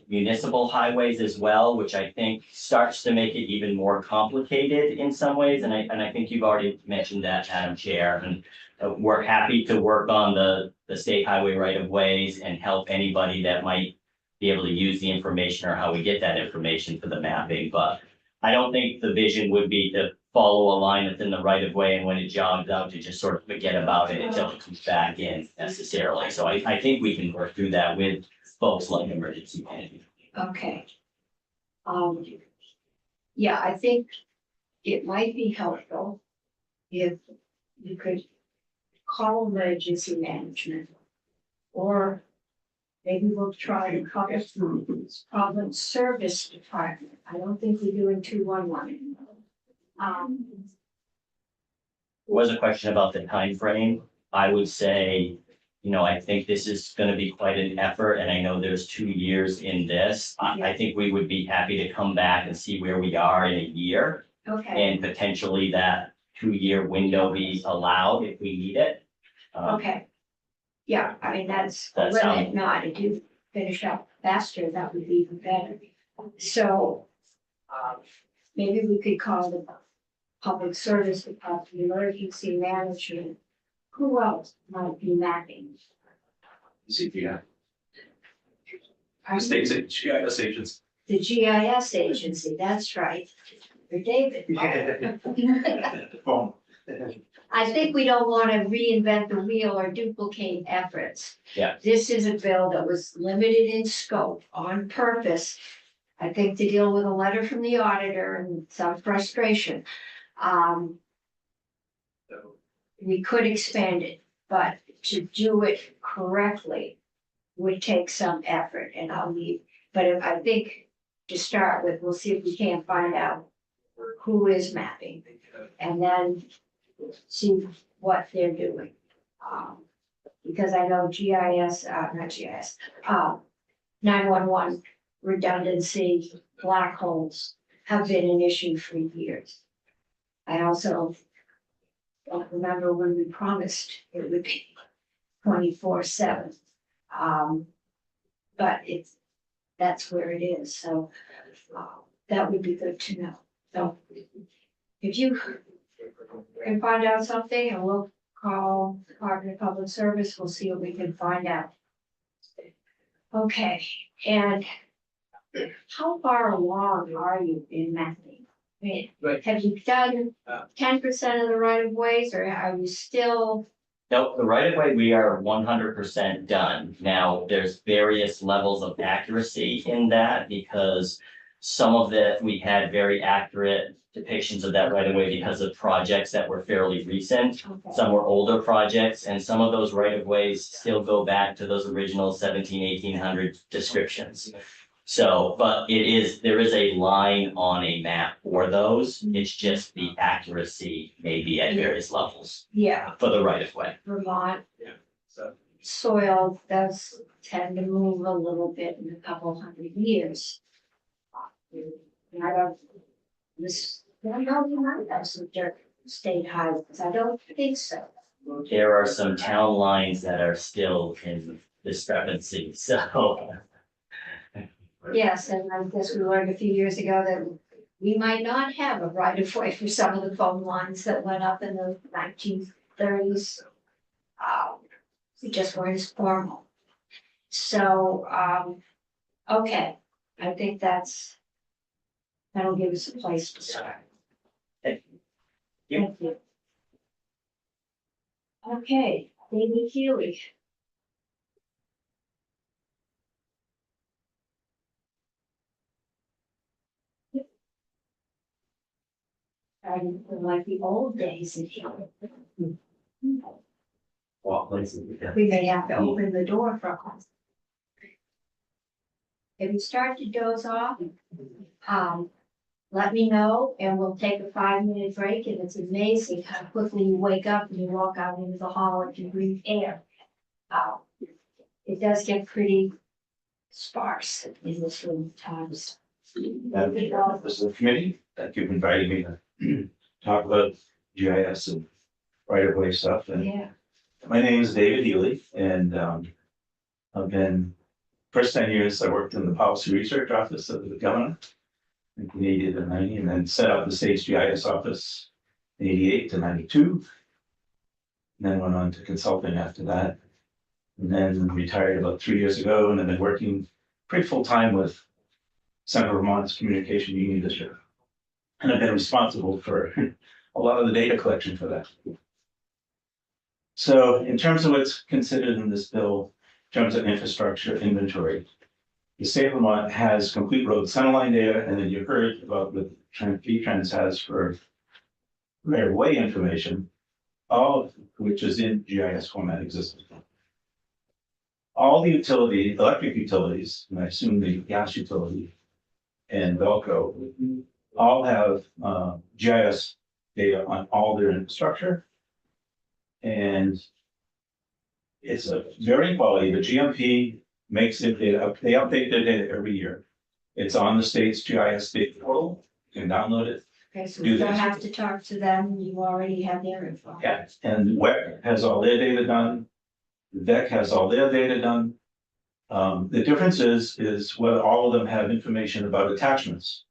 municipal highways as well, which I think starts to make it even more complicated in some ways. And I think you've already mentioned that, Madam Chair. And we're happy to work on the state highway right of ways and help anybody that might be able to use the information or how we get that information for the mapping. But I don't think the vision would be to follow a line that's in the right of way, and when it jogs out, to just sort of forget about it until it comes back in necessarily. So I think we can work through that with folks like emergency management. Okay. Yeah, I think it might be helpful if you could call emergency management. Or maybe we'll try to call it problem service department. I don't think we're doing 211. Was a question about the time frame. I would say, I think this is gonna be quite an effort, and I know there's 2 years in this. I think we would be happy to come back and see where we are in a year, Okay, and potentially that 2-year window be allowed if we need it. okay. Yeah, I mean, that's a That limit, sounds- not if you finish up faster, that would be even better. So, maybe we could call the public service department, emergency management. Who else might be mapping? CPI. I State GIS agents. The GIS agency, that's right, for David. Phone. I think we don't want to reinvent the wheel or duplicate efforts. Yeah. This is a bill that was limited in scope on purpose, I think, to deal with a letter from the auditor and some frustration. We could expand it, but to do it correctly would take some effort, and I'll leave. But I think to start with, we'll see if we can't find out who is mapping, and then see what they're doing. Because I know GIS, not GIS, 911 redundancy, black holes have been an issue for years. I also don't remember when we promised it would be 24/7. But that's where it is, so that would be good to know. So if you can find out something, and we'll call Department of Public Service, we'll see what we can find out. Okay, and how far along are you in mapping? I mean, Right. have you done 10% of the right of ways, or are you still? Nope, the right of way, we are 100% done. Now, there's various levels of accuracy in that because some of that, we had very accurate depictions of that right of way because of projects that were fairly recent. Okay. Some were older projects, and some of those right of ways still go back to those original 1800 descriptions. So, but there is a line on a map for those. It's just the accuracy may be at various levels Yeah, for the right of way. Vermont So. soil does tend to move a little bit in a couple hundred years. And I don't know, you might have some dirt state highways, I don't think so. There are some town lines that are still in discrepancy, so. Yes, and I guess we learned a few years ago that we might not have a right of way for some of the phone lines that went up in the 1930s. We just weren't as formal. So, okay, I think that'll give us a place to start. Thank you. Thank you. Okay, David Healy. I like the old days in here. Well, let's see. We may have to open the door for us. If you start to doze off, let me know and we'll take a 5-minute break, and it's amazing how quickly you wake up and you walk out into the hall and you breathe air. It does get pretty sparse in this room at times. This is a committee that you've invited me to talk about GIS and right of way stuff. And Yeah, my name is David Healy, and I've been, first 10 years, I worked in the policy research office of the governor in 88 to 90, and then set up the state's GIS office in 88 to 92. And then went on to consulting after that. And then retired about 3 years ago, and I've been working pretty full time with Central Vermont's Communication Union District. And I've been responsible for a lot of the data collection for that. So in terms of what's considered in this bill, in terms of infrastructure inventory, the state of Vermont has complete road centerline data, and then you heard about what V-Trans has for right of way information, all of which is in GIS format existing. All the electric utilities, and I assume the gas utility and Velco, all have GIS data on all their infrastructure. And it's a varying quality. The GMP makes it data, they update their data every year. It's on the state's GIS data portal. You can download it. okay, so Do we don't this. have to talk to them, you already have their info. Yeah, and WEC has all their data done. VEC has all their data done. The difference is whether all of them have information about attachments.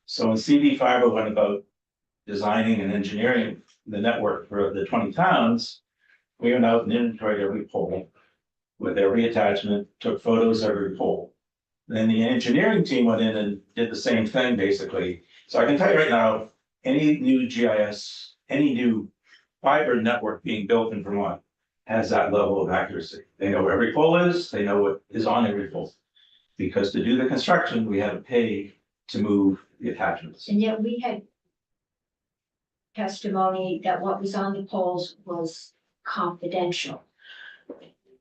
So when CD Fiber went about designing and engineering the network for the 20 towns, we went out and inventoried every pole with every attachment, took photos of every pole. Then the engineering team went in and did the same thing, basically. So I can tell you right now, any new GIS, any new fiber network being built in Vermont has that level of accuracy. They know where every pole is, they know what is on every pole. Because to do the construction, we had to pay to move the attachments. And yet we had testimony that what was on the poles was confidential.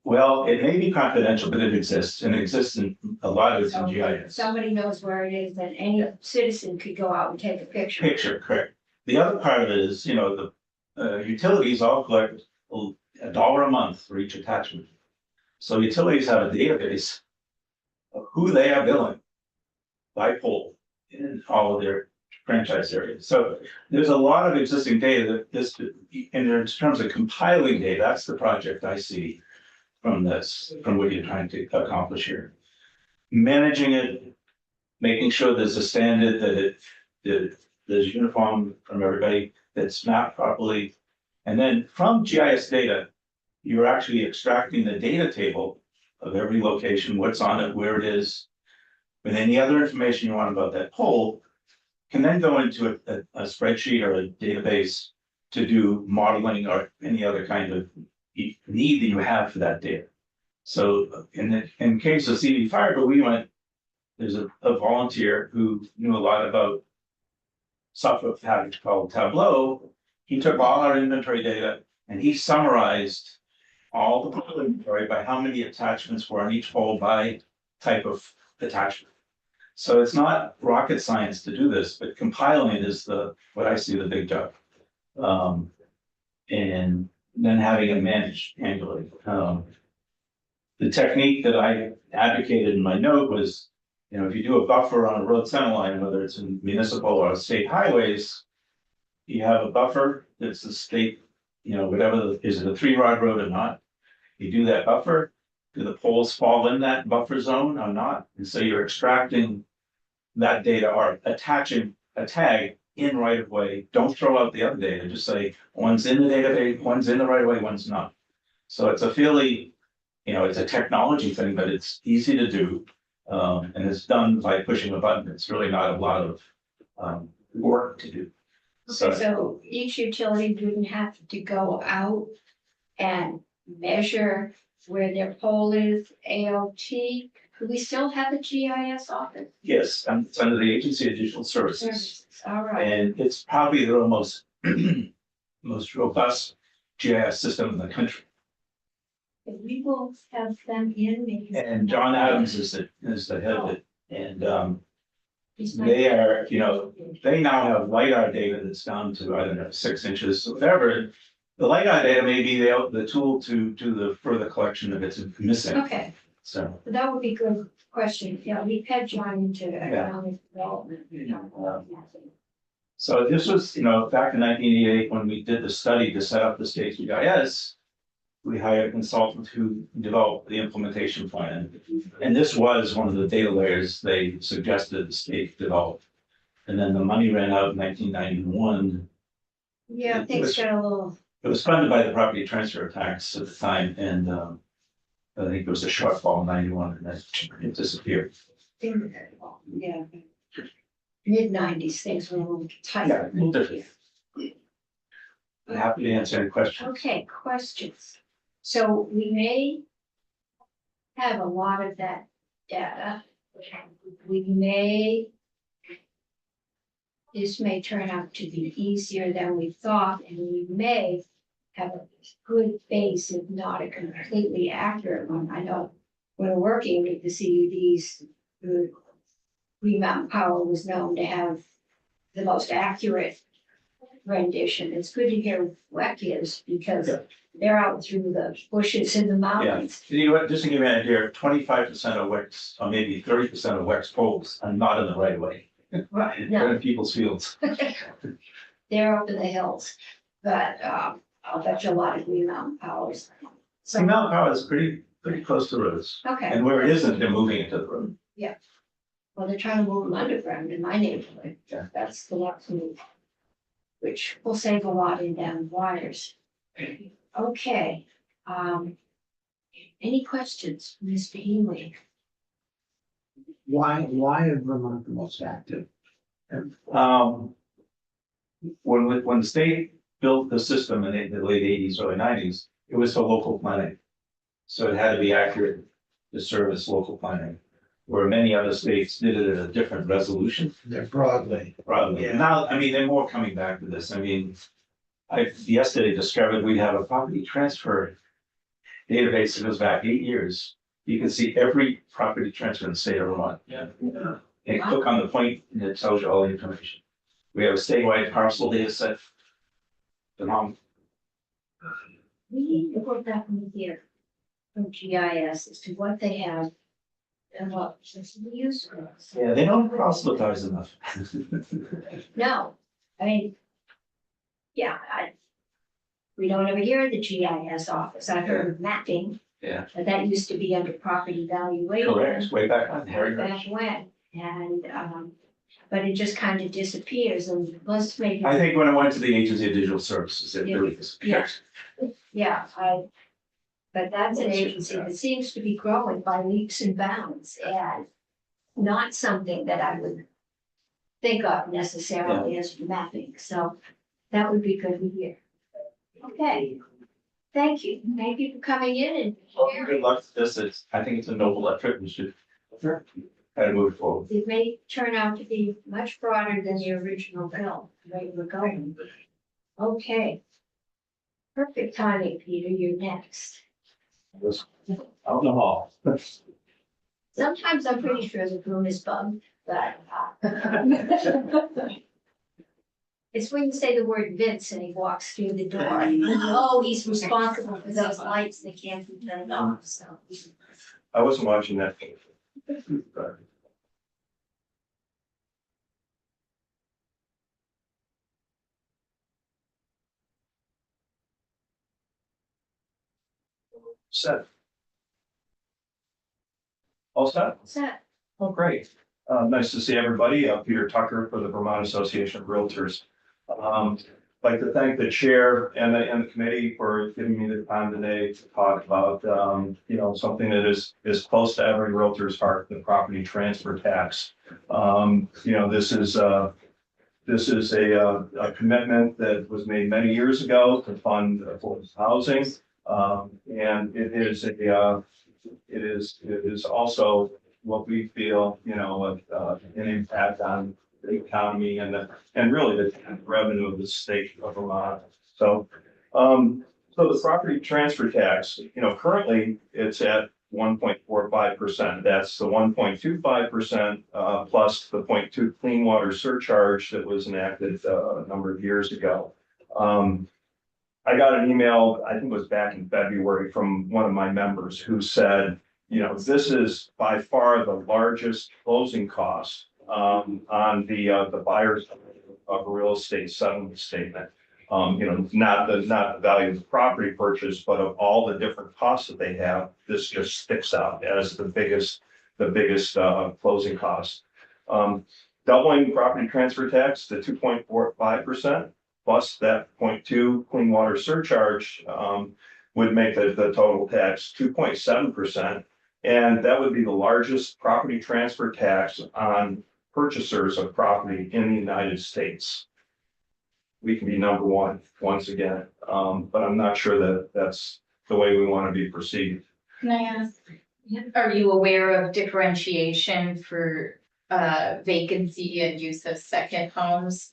Well, it may be confidential, but it exists, and it exists in a lot of it's in So if GIS. somebody knows where it is, then any citizen could go out and take a picture. Picture, correct. The other part of it is, you know, the utilities all collect $1 a month for each attachment. So utilities have a database of who they are billing by pole in all of their franchise areas. So there's a lot of existing data that this, in terms of compiling data, that's the project I see from this, from what you're trying to accomplish here. Managing it, making sure there's a standard that there's uniform from everybody, that's mapped properly. And then from GIS data, you're actually extracting the data table of every location, what's on it, where it is. But any other information you want about that pole can then go into a spreadsheet or a database to do modeling or any other kind of need that you have for that data. So in case of CD Fiber, there's a volunteer who knew a lot about software called Tableau. He took all our inventory data and he summarized all the pole inventory by how many attachments were on each pole by type of attachment. So it's not rocket science to do this, but compiling it is what I see the big job. And then having it managed annually. The technique that I advocated in my note was, you know, if you do a buffer on a road center line, whether it's in municipal or state highways, you have a buffer that's the state, you know, whatever, is it a 3-rod road or not? You do that buffer, do the poles fall in that buffer zone or not? And so you're extracting that data or attaching a tag in right of way. Don't throw out the other data, just say one's in the database, one's in the right of way, one's not. So it's a fairly you know, it's a technology thing, but it's easy to do. And it's done by pushing a button. It's really not a lot of, work to do. Okay, so each utility wouldn't have to go out and measure where their pole is, AOT. Do we still have a GIS office? Yes, and it's under the Agency of Digital Services. Services, all right. And it's probably the most, most robust GIS system in the country. We will have them in maybe. And John Adams is the head of it. And He's my- they are, you know, they now have LiDAR data that's down to, I don't know, 6 inches, or whatever. The LiDAR data may be the tool to do the further collection of it's missing, Okay, so. that would be a good question. Yeah, we've had John into economic development. So this was, you know, back in 1988, when we did the study to set up the state's GIS, we hired a consultant who developed the implementation plan. And this was one of the data layers they suggested the state develop. And then the money ran out in 1991. Yeah, things got a little, It was funded by the property transfer tax at the time, and I think there was a shortfall in 91, and then it disappeared. yeah. Mid-90s, things were a little tight. Yeah, a little different. I'm happy to answer any questions. Okay, questions. So we may have a lot of that data. We may, this may turn out to be easier than we thought, and we may have a good base, if not a completely accurate one. I know when working with the CUDs, the Green Mountain Power was known to have the most accurate rendition. It's good to hear WEC is, because Yeah. they're out through the bushes in the mountains. You know what, just to give you an idea, 25% of WEX, or maybe 30% of WEX poles are not in the right of way. Right, They're no, in people's fields. they're up in the hills, but, I'll bet you a lot of Green Mountain Powers. Green Mountain Power is pretty close to roads, Okay, and where it isn't, they're moving it to the road. well, they're trying to move them underground in my neighborhood. Yeah. That's the next move, which will save a lot in down wires. Okay, any questions, Mr. Healy? Why is Vermont the most active? When the state built the system in the late 80s, early 90s, it was for local planning. So it had to be accurate to service local planning, where many other states did it at a different resolution. They're broadly. Probably. Yeah. Now, I mean, they're more coming back to this. I mean, I yesterday discovered we'd have a property transfer database that goes back 8 years. You can see every property transfer in the state of Vermont. Yeah. And click on the point and it tells you all the information. We have a statewide parcel data set. Phenomenal. We need to put that in here from GIS as to what they have and what is useful. Yeah, they don't proselytize enough. No, I mean, yeah, we don't ever hear the GIS office. I've heard of mapping. Yeah. But that used to be under property valuation. Correct, way back on Harry. Way back when, and, but it just kind of disappears and let's make. I think when I went to the Agency of Digital Services, it really disappeared. Yeah, but that's an agency that seems to be growing by leaps and bounds and not something that I would think of necessarily as mapping, so that would be good to hear. Okay, thank you for coming in and sharing. Good luck to this. I think it's a noble effort. We should try to move forward. It may turn out to be much broader than the original bill, where you were going. Okay. Perfect timing, Peter, you're next. Out in the hall. Sometimes I'm pretty sure the room is bugged, but it's when you say the word Vince and he walks through the door. Oh, he's responsible for those lights that can't be turned off, so. I wasn't watching that. Set. All set? Set. Oh, great. Nice to see everybody. Peter Tucker for the Vermont Association of Realtors. like to thank the chair and the committee for giving me the time today to talk about, something that is close to every realtor's heart, the property transfer tax. This is a commitment that was made many years ago to fund affordable housing. And it is also what we feel, an impact on the economy and really the revenue of the state of Vermont. So the property transfer tax, currently it's at 1.45%. That's the 1.25% plus the 0.2 clean water surcharge that was enacted a number of years ago. I got an email, I think it was back in February, from one of my members who said, this is by far the largest closing cost on the buyers of a real estate settlement statement. Not the value of the property purchase, but of all the different costs that they have, this just sticks out as the biggest closing cost. Doubling property transfer tax to 2.45% plus that 0.2 clean water surcharge would make the total tax 2.7%. And that would be the largest property transfer tax on purchasers of property in the United States. We can be number one once again, but I'm not sure that that's the way we want to be perceived. Can I ask, are you aware of differentiation for vacancy and use of second homes?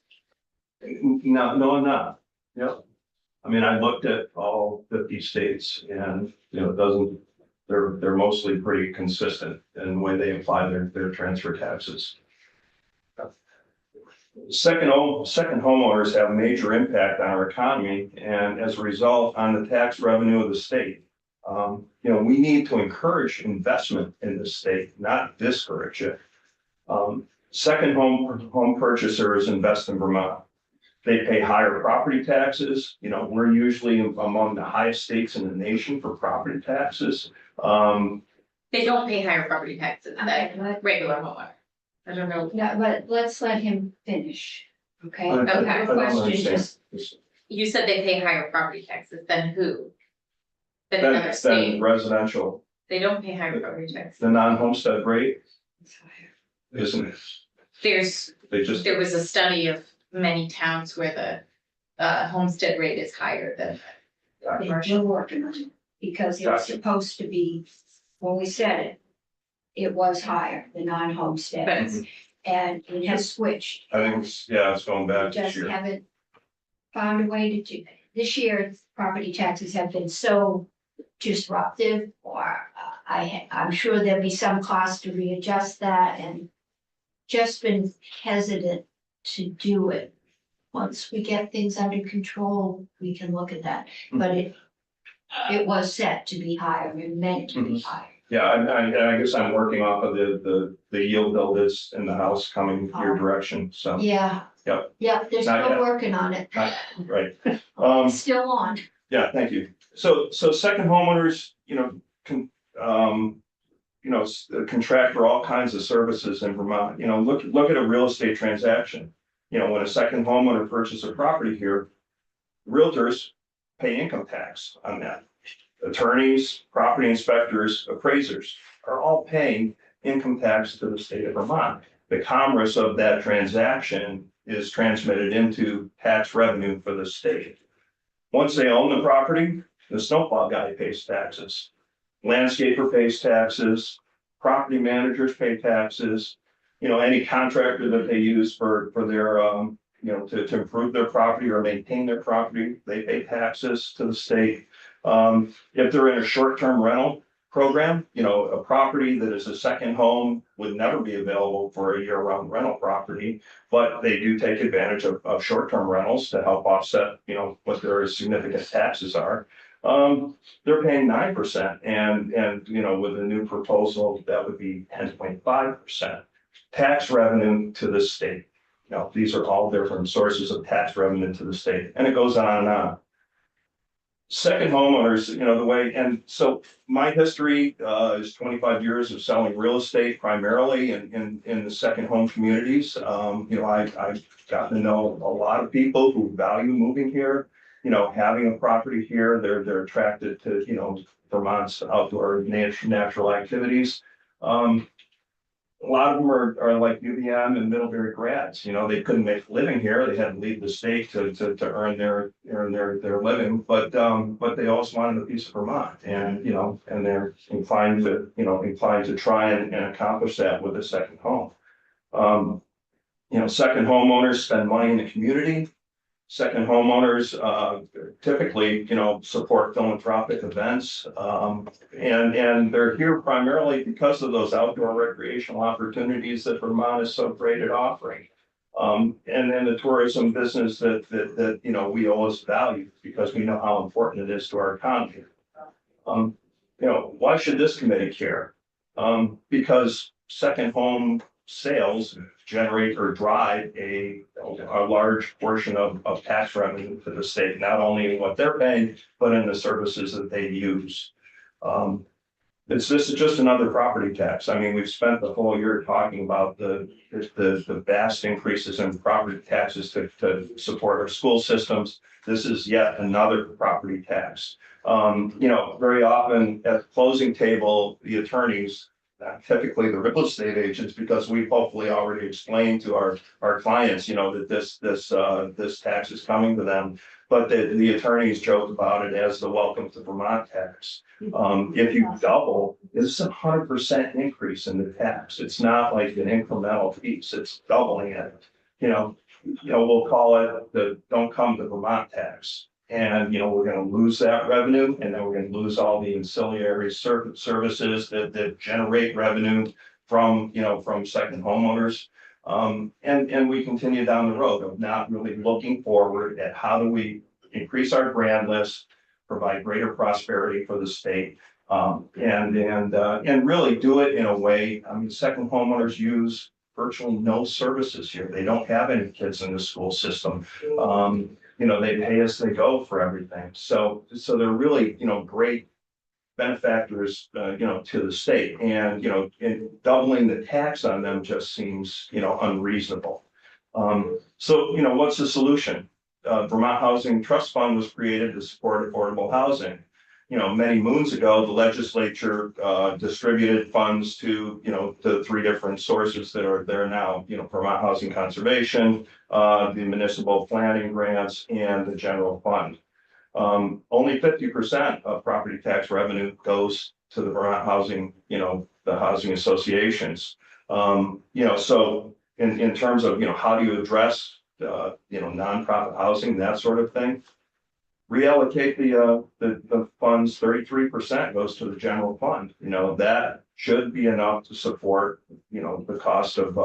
No, I'm not. Yep. I mean, I looked at all 50 states and, they're mostly pretty consistent in the way they apply their transfer taxes. Second homeowners have a major impact on our economy and as a result on the tax revenue of the state. We need to encourage investment in the state, not discourage it. Second home purchasers invest in Vermont. They pay higher property taxes. We're usually among the highest states in the nation for property taxes. They don't pay higher property taxes than regular homeowner. I don't know. Yeah, but let's let him finish, okay? I don't Your question understand. just, You said they pay higher property taxes than who? Than another Then state. residential, They don't pay higher property taxes. the non-homestead rate isn't, There was a study of many towns where the homestead rate is higher than they're working on it, because it was supposed to be, when we said it, it was higher, the non-homestead, but and it has switched. I think it's going We back this just year. haven't found a way to do, this year, property taxes have been so disruptive, or I'm sure there'll be some cost to readjust that, and just been hesitant to do it. Once we get things under control, we can look at that, but it was set to be higher, and meant to be higher. Yeah, I guess I'm working off of the yield bill that's in the House coming your direction, so, Yeah. Yep. Yeah, they're Not still yet. working on it, right. still on. Yeah, thank you. So second homeowners, contract for all kinds of services in Vermont. Look at a real estate transaction. When a second homeowner purchases a property here, realtors pay income tax on that. Attorneys, property inspectors, appraisers are all paying income tax to the state of Vermont. The commerce of that transaction is transmitted into tax revenue for the state. Once they own the property, the snowplow guy pays taxes. Landscaper pays taxes, property managers pay taxes, any contractor that they use for their, to improve their property or maintain their property, they pay taxes to the state. If they're in a short-term rental program, a property that is a second home would never be available for a year-round rental property, but they do take advantage of short-term rentals to help offset, what their significant taxes are. They're paying 9%, and with a new proposal, that would be 10.5% tax revenue to the state. These are all different sources of tax revenue to the state, and it goes on and on. Second homeowners, the way, and so my history is 25 years of selling real estate primarily in the second home communities. I gotten to know a lot of people who value moving here. You know, having a property here, they're attracted to, you know, Vermont's outdoor natural activities. A lot of them are like UVM and Middlebury grads, you know, they couldn't make a living here, they had to leave the state to earn their living, but they also wanted a piece of Vermont, and, you know, and they're inclined to try and accomplish that with a second home. You know, second homeowners spend money in the community. Second homeowners typically, you know, support philanthropic events. And they're here primarily because of those outdoor recreational opportunities that Vermont is so great at offering. And then the tourism business that, you know, we always value because we know how important it is to our economy. You know, why should this committee care? Because second home sales generate or drive a large portion of tax revenue to the state, not only in what they're paying, but in the services that they use. This is just another property tax. I mean, we've spent the whole year talking about the vast increases in property taxes to support our school systems. This is yet another property tax. You know, very often at the closing table, the attorneys, typically the real estate agents, because we've hopefully already explained to our clients, you know, that this tax is coming to them. But the attorneys joke about it as the welcome to Vermont tax. If you double, it's 100% increase in the tax. It's not like an incremental piece, it's doubling it. You know, we'll call it the don't come to Vermont tax. And, you know, we're gonna lose that revenue, and then we're gonna lose all the ancillary services that generate revenue from, you know, from second homeowners. And we continue down the road of not really looking forward at how do we increase our brand list, provide greater prosperity for the state, and really do it in a way. I mean, second homeowners use virtually no services here. They don't have any kids in the school system. You know, they pay as they go for everything. So they're really, you know, great benefactors, you know, to the state, and, you know, doubling the tax on them just seems, you know, unreasonable. So, you know, what's the solution? Vermont Housing Trust Fund was created to support affordable housing. You know, many moons ago, the legislature distributed funds to, you know, the three different sources that are there now, you know, Vermont Housing Conservation, the municipal planning grants, and the general fund. Only 50% of property tax revenue goes to the Vermont Housing, you know, the housing associations. You know, so in terms of, you know, how do you address, you know, nonprofit housing, that sort of thing? Reallocate the funds. 33% goes to the general fund. You know, that should be enough to support, you know, the cost of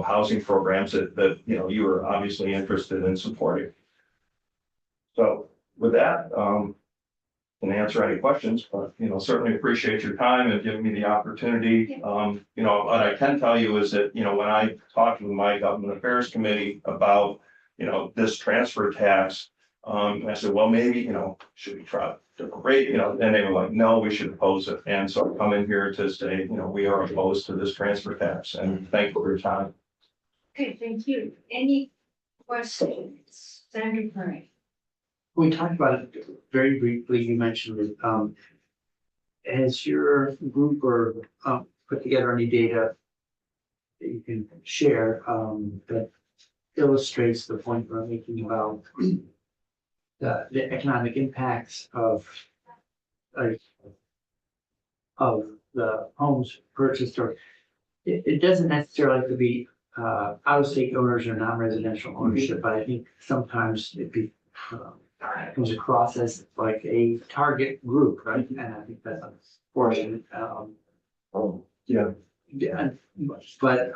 housing programs that you know, you are obviously interested in supporting. So with that, can answer any questions, but, you know, certainly appreciate your time and giving me the opportunity. You know, what I can tell you is that, you know, when I talked with my government affairs committee about, you know, this transfer tax, I said, well, maybe, you know, should we try different rate, you know, and they were like, no, we should oppose it. And so I come in here to say, you know, we are opposed to this transfer tax, and thank you for your time. Okay, thank you. Any questions? Senator Curry. We talked about it very briefly. You mentioned it. Has your group or put together any data that you can share that illustrates the point we're making about the economic impacts of the homes purchased? Or it doesn't necessarily have to be out-of-state owners or non-residential ownership, but I think sometimes comes across as like a target group, right? And I think that's unfortunate. Yeah. Yeah, but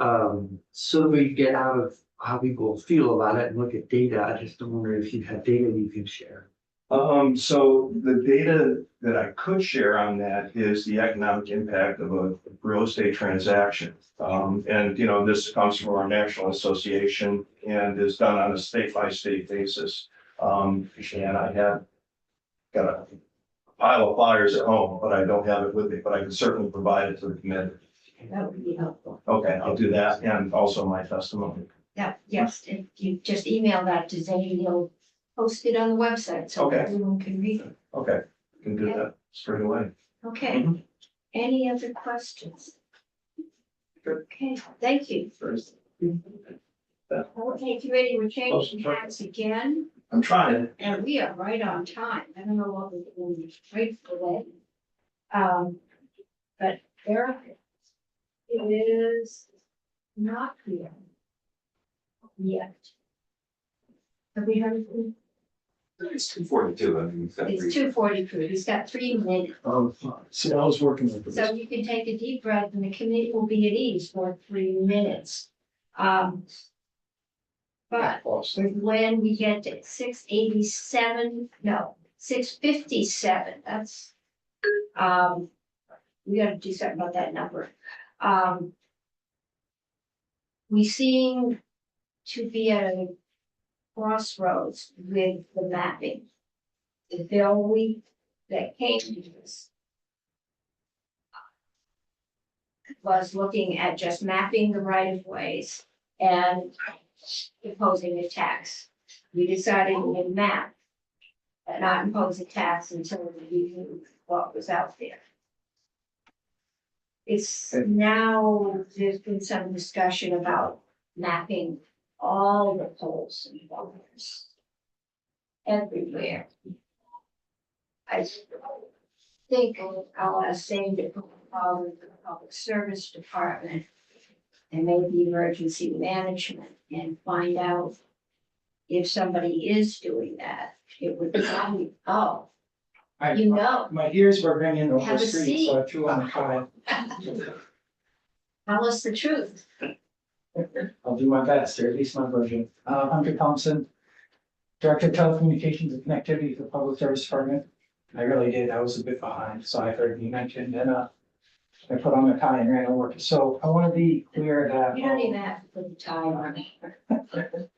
so we get out of how people feel about it and look at data. I just wonder if you have data you can share. So the data that I could share on that is the economic impact of a real estate transaction. And, you know, this comes from our national association and is done on a state by state basis. And I have got a pile of flyers at home, but I don't have it with me, but I can certainly provide it to the committee. That would be helpful. Okay, I'll do that, and also my testimony. Yeah, yes, if you just email that to Zane, he'll post it on the website, so Okay. everyone can read it. Okay, can do that straight away. Okay, any other questions? Okay, thank you. Okay, committee, we're changing hands again, I'm trying. and we are right on time. I don't know what we're doing right for that. But Eric, it is not here yet. Have we heard? It's 2:42. I mean, It's 2:42. He's got 3 minutes. See, I was working with this. So you can take a deep breath and the committee will be at ease for 3 minutes. But when we get to 6:87, no, 6:57, that's, we gotta do something about that number. We seem to be at a crossroads with the mapping. The bill that came to this was looking at just mapping the right of ways and imposing a tax. We decided we would map and not impose a tax until we knew what was out there. It's now, there's been some discussion about mapping all the poles and buffers everywhere. I think I'll ask Zane to put a call with the public service department and maybe emergency management and find out if somebody is doing that. It would be, oh, you know, My ears were ringing over Have the a street, so I seat. threw on the car. tell us the truth. I'll do my best, or at least my version. Hunter Thompson, Director of Telecommunications and Connectivity for the Public Service Department. I really did, I was a bit behind, so I heard you mentioned, and I put on the tie and ran over. So I want to be clear that. You don't even have to put the tie on it.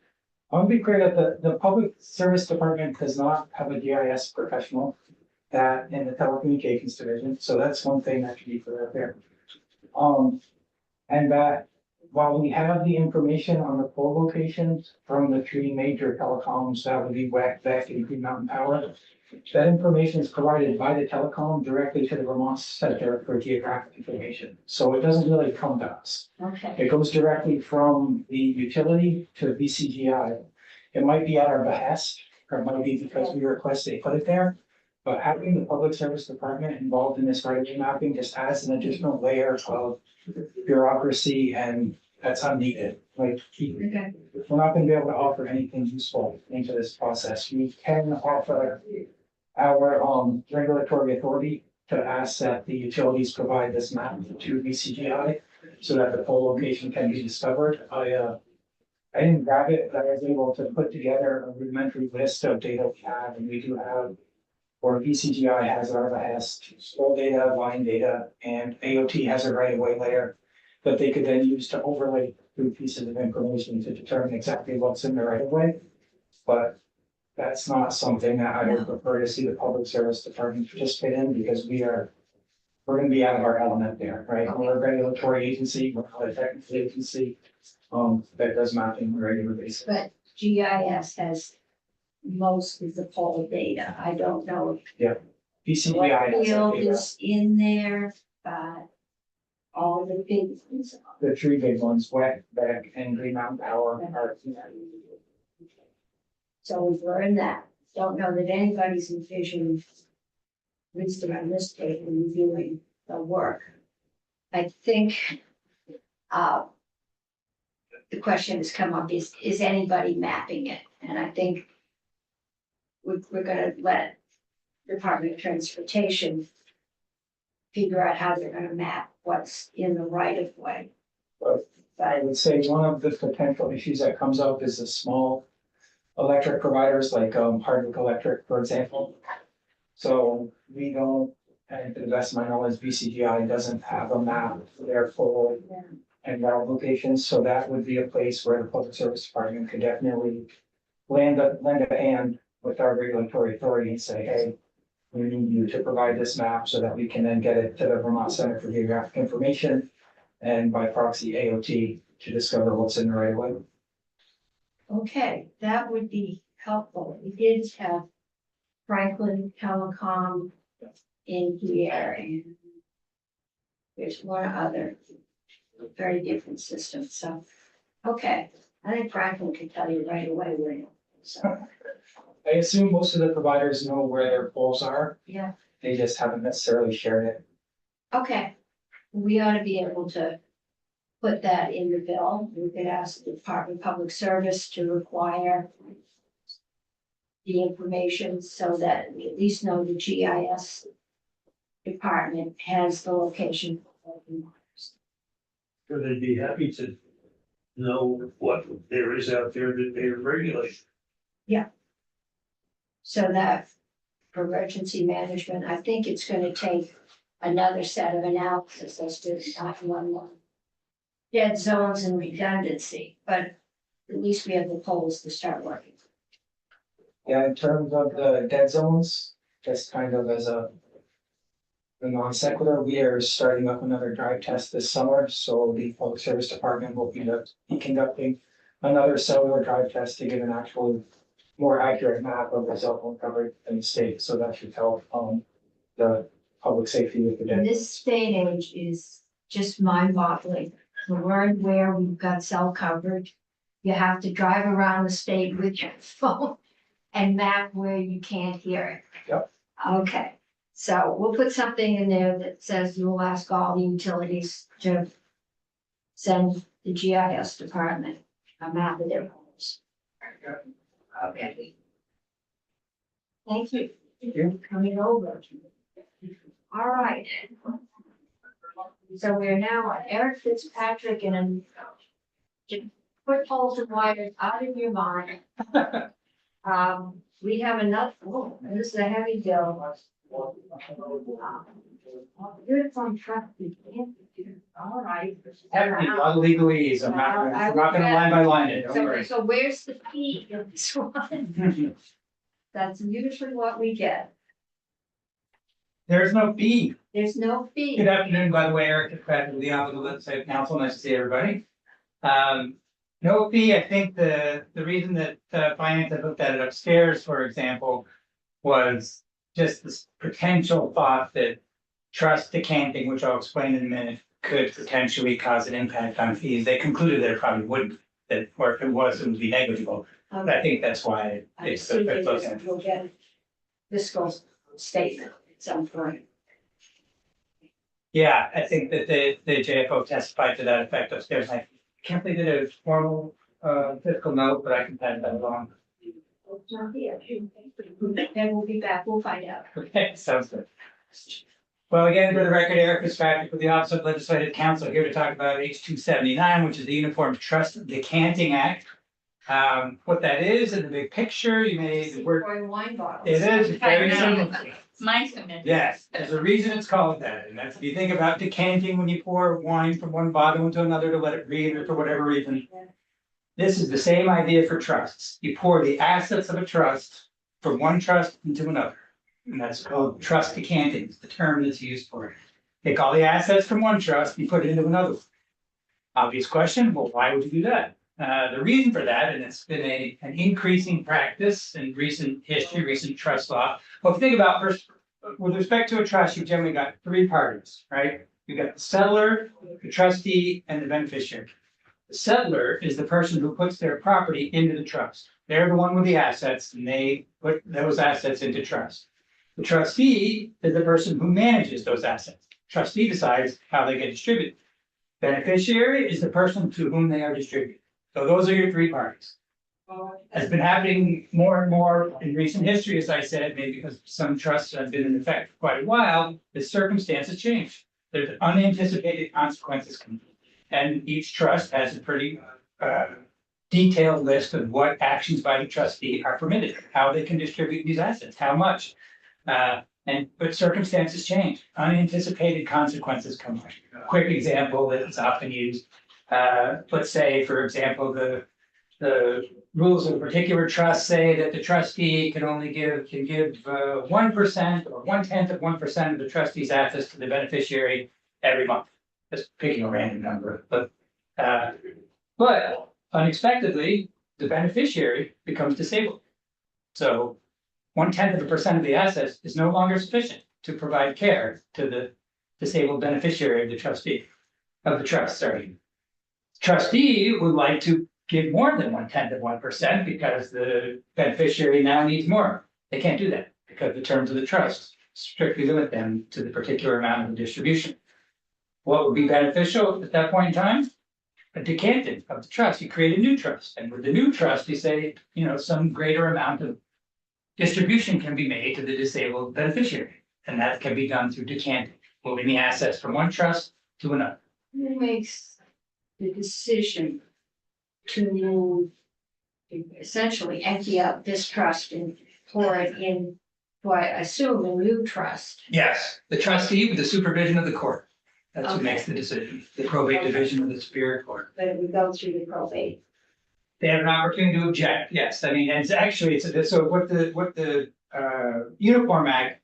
I want to be clear that the Public Service Department does not have a GIS professional that in the telecommunications division, so that's one thing that should be clear up there. And that while we have the information on the pole locations from the 3 major telecoms, that would be WEC, VEC, and Green Mountain Power, that information is provided by the telecom directly to the Vermont Center for Geographic Information. So it doesn't really come to us. Okay, It goes directly from the utility to VCGI. It might be at our behest, or it might be because we request they put it there. But having the public service department involved in this right-of-way mapping just adds an additional layer of bureaucracy, and that's unneeded. Like, okay, we're not gonna be able to offer anything useful into this process. We can offer our regulatory authority to ask that the utilities provide this map to VCGI so that the pole location can be discovered. I didn't grab it, but I was able to put together a rudimentary list of data we have, and we do have, or VCGI has at our behest, slow data, line data, and AOT has a right of way layer that they could then use to overlay through pieces of information to determine exactly what's in the right of way. But that's not something that I would prefer to see the public service department participate in, because we're gonna be out of our element there, right? We're a regulatory agency, we're not a technical agency, that does mapping on a regular basis. but GIS has most of the pole data. I don't know VCGI what has that field data. is in there, but all the big ones. The 3 big ones, WEC, VEC, and Green Mountain Power are. So we've learned that. Don't know that anybody's envisioned wisdom on this table reviewing the work. I think, the question has come up, is anybody mapping it? And I think we're gonna let Department of Transportation figure out how they're gonna map what's in the right of way. I But would say one of the potential issues that comes up is the small electric providers like Hardwick Electric, for example. So we don't, and to the best of my knowledge, VCGI doesn't have a map for their full and route locations, so that would be a place where the public service department could definitely lend a hand with our regulatory authority and say, hey, we need you to provide this map so that we can then get it to the Vermont Center for Geographic Information and by proxy AOT to discover what's in the right of way. Okay, that would be helpful. We did have Franklin Telecom in here and there's one other very different system, so, okay. I think Franklin can tell you right away where, so, I assume most of the providers know where their poles are, yeah, they just haven't necessarily shared it. okay. We ought to be able to put that in the bill. We could ask the Department of Public Service to require the information so that we at least know the GIS department has the location. So they'd be happy to know what there is out there that they regulate. So that for emergency management, I think it's gonna take another set of analysis as to 911 dead zones and redundancy, but at least we have the polls to start working. Yeah, in terms of the dead zones, just kind of as a non sequitur, we are starting up another drive test this summer, so the public service department will be conducting another cellular drive test to get an actual more accurate map of the cell phone coverage in the state, so that should help the public safety with the In dead. this day and age is just mind-boggling. To learn where we've got cell coverage, you have to drive around the state with your phone and map where you can't hear it. Yep. Okay, so we'll put something in there that says you'll ask all the utilities to send the GIS department a map of their homes. Okay. Thank you. you. Coming over. All right. So we're now on Eric Fitzpatrick and put poles and wires out of your mind. We have another, oh, and this is a heavy bill. Uniform truck. All right. Legally, is I'm not gonna line by line it, don't worry. So where's the fee of this one? That's usually what we get. There's no fee. There's no fee. Good afternoon, by the way, Eric Fitzpatrick with the Office of Legislative Counsel, nice to see everybody. No fee, I think the reason that finance had looked at it upstairs, for example, was just this potential thought that trust decanting, which I'll explain in a minute, could potentially cause an impact on fees. They concluded that it probably wouldn't, that, or if it was, it would be negligible. But I think that's why I'm it's. assuming that you'll get a fiscal statement at some point. Yeah, I think that the JFO testified to that effect upstairs. I can't believe they did a formal fiscal note, but I can pass that along. It's not here. Then we'll be back, we'll find out. Okay, sounds good. Well, again, for the record, Eric Fitzpatrick with the Office of Legislative Counsel here to talk about H-279, which is the Uniform Trust Decanting Act. What that is in the big picture, you may, the word, Pouring wine bottles. it is very I know. simple. Mine's. Yes, there's a reason it's called that, and that's if you think about decanting when you pour wine from one bottle into another to let it breathe or for whatever reason. This is the same idea for trusts. You pour the assets of a trust from one trust into another. And that's called trust decanting, is the term that's used for it. Take all the assets from one trust, you put it into another one. Obvious question, well, why would you do that? The reason for that, and it's been an increasing practice in recent history, recent trust law. Well, if you think about first, with respect to a trust, you've generally got three parties, right? You've got the settlor, the trustee, and the beneficiary. The settlor is the person who puts their property into the trust. They're the one with the assets, and they put those assets into trust. The trustee is the person who manages those assets. Trustee decides how they get distributed. Beneficiary is the person to whom they are distributed. So those are your three parties. Has been happening more and more in recent history, as I said, maybe because some trusts have been in effect for quite a while, the circumstances change. There's unanticipated consequences. And each trust has a pretty detailed list of what actions by the trustee are permitted, how they can distribute these assets, how much. But circumstances change, unanticipated consequences come up. A quick example that is often used, let's say, for example, the rules of a particular trust say that the trustee can give 1% or 1/10 of 1% of the trustee's assets to the beneficiary every month. Just picking a random number, but unexpectedly, the beneficiary becomes disabled. So 0.1% of the assets is no longer sufficient to provide care to the disabled beneficiary of the trustee, of the trust, sorry. Trustee would like to give more than 0.1% because the beneficiary now needs more. They can't do that because the terms of the trust strictly limit them to the particular amount of the distribution. What would be beneficial at that point in time? A decanting of the trust. You create a new trust, and with the new trust, you say, some greater amount of distribution can be made to the disabled beneficiary, and that can be done through decanting, moving the assets from one trust to another. Who makes the decision to essentially empty out this trust and pour it in, I assume, a new trust? Yes, the trustee with the supervision of the court. That's who Okay. makes the decision, the probate division of the Superior Court. But it would go through the probate. They have an opportunity to object, yes, I mean, and it's actually, so what the Uniform Act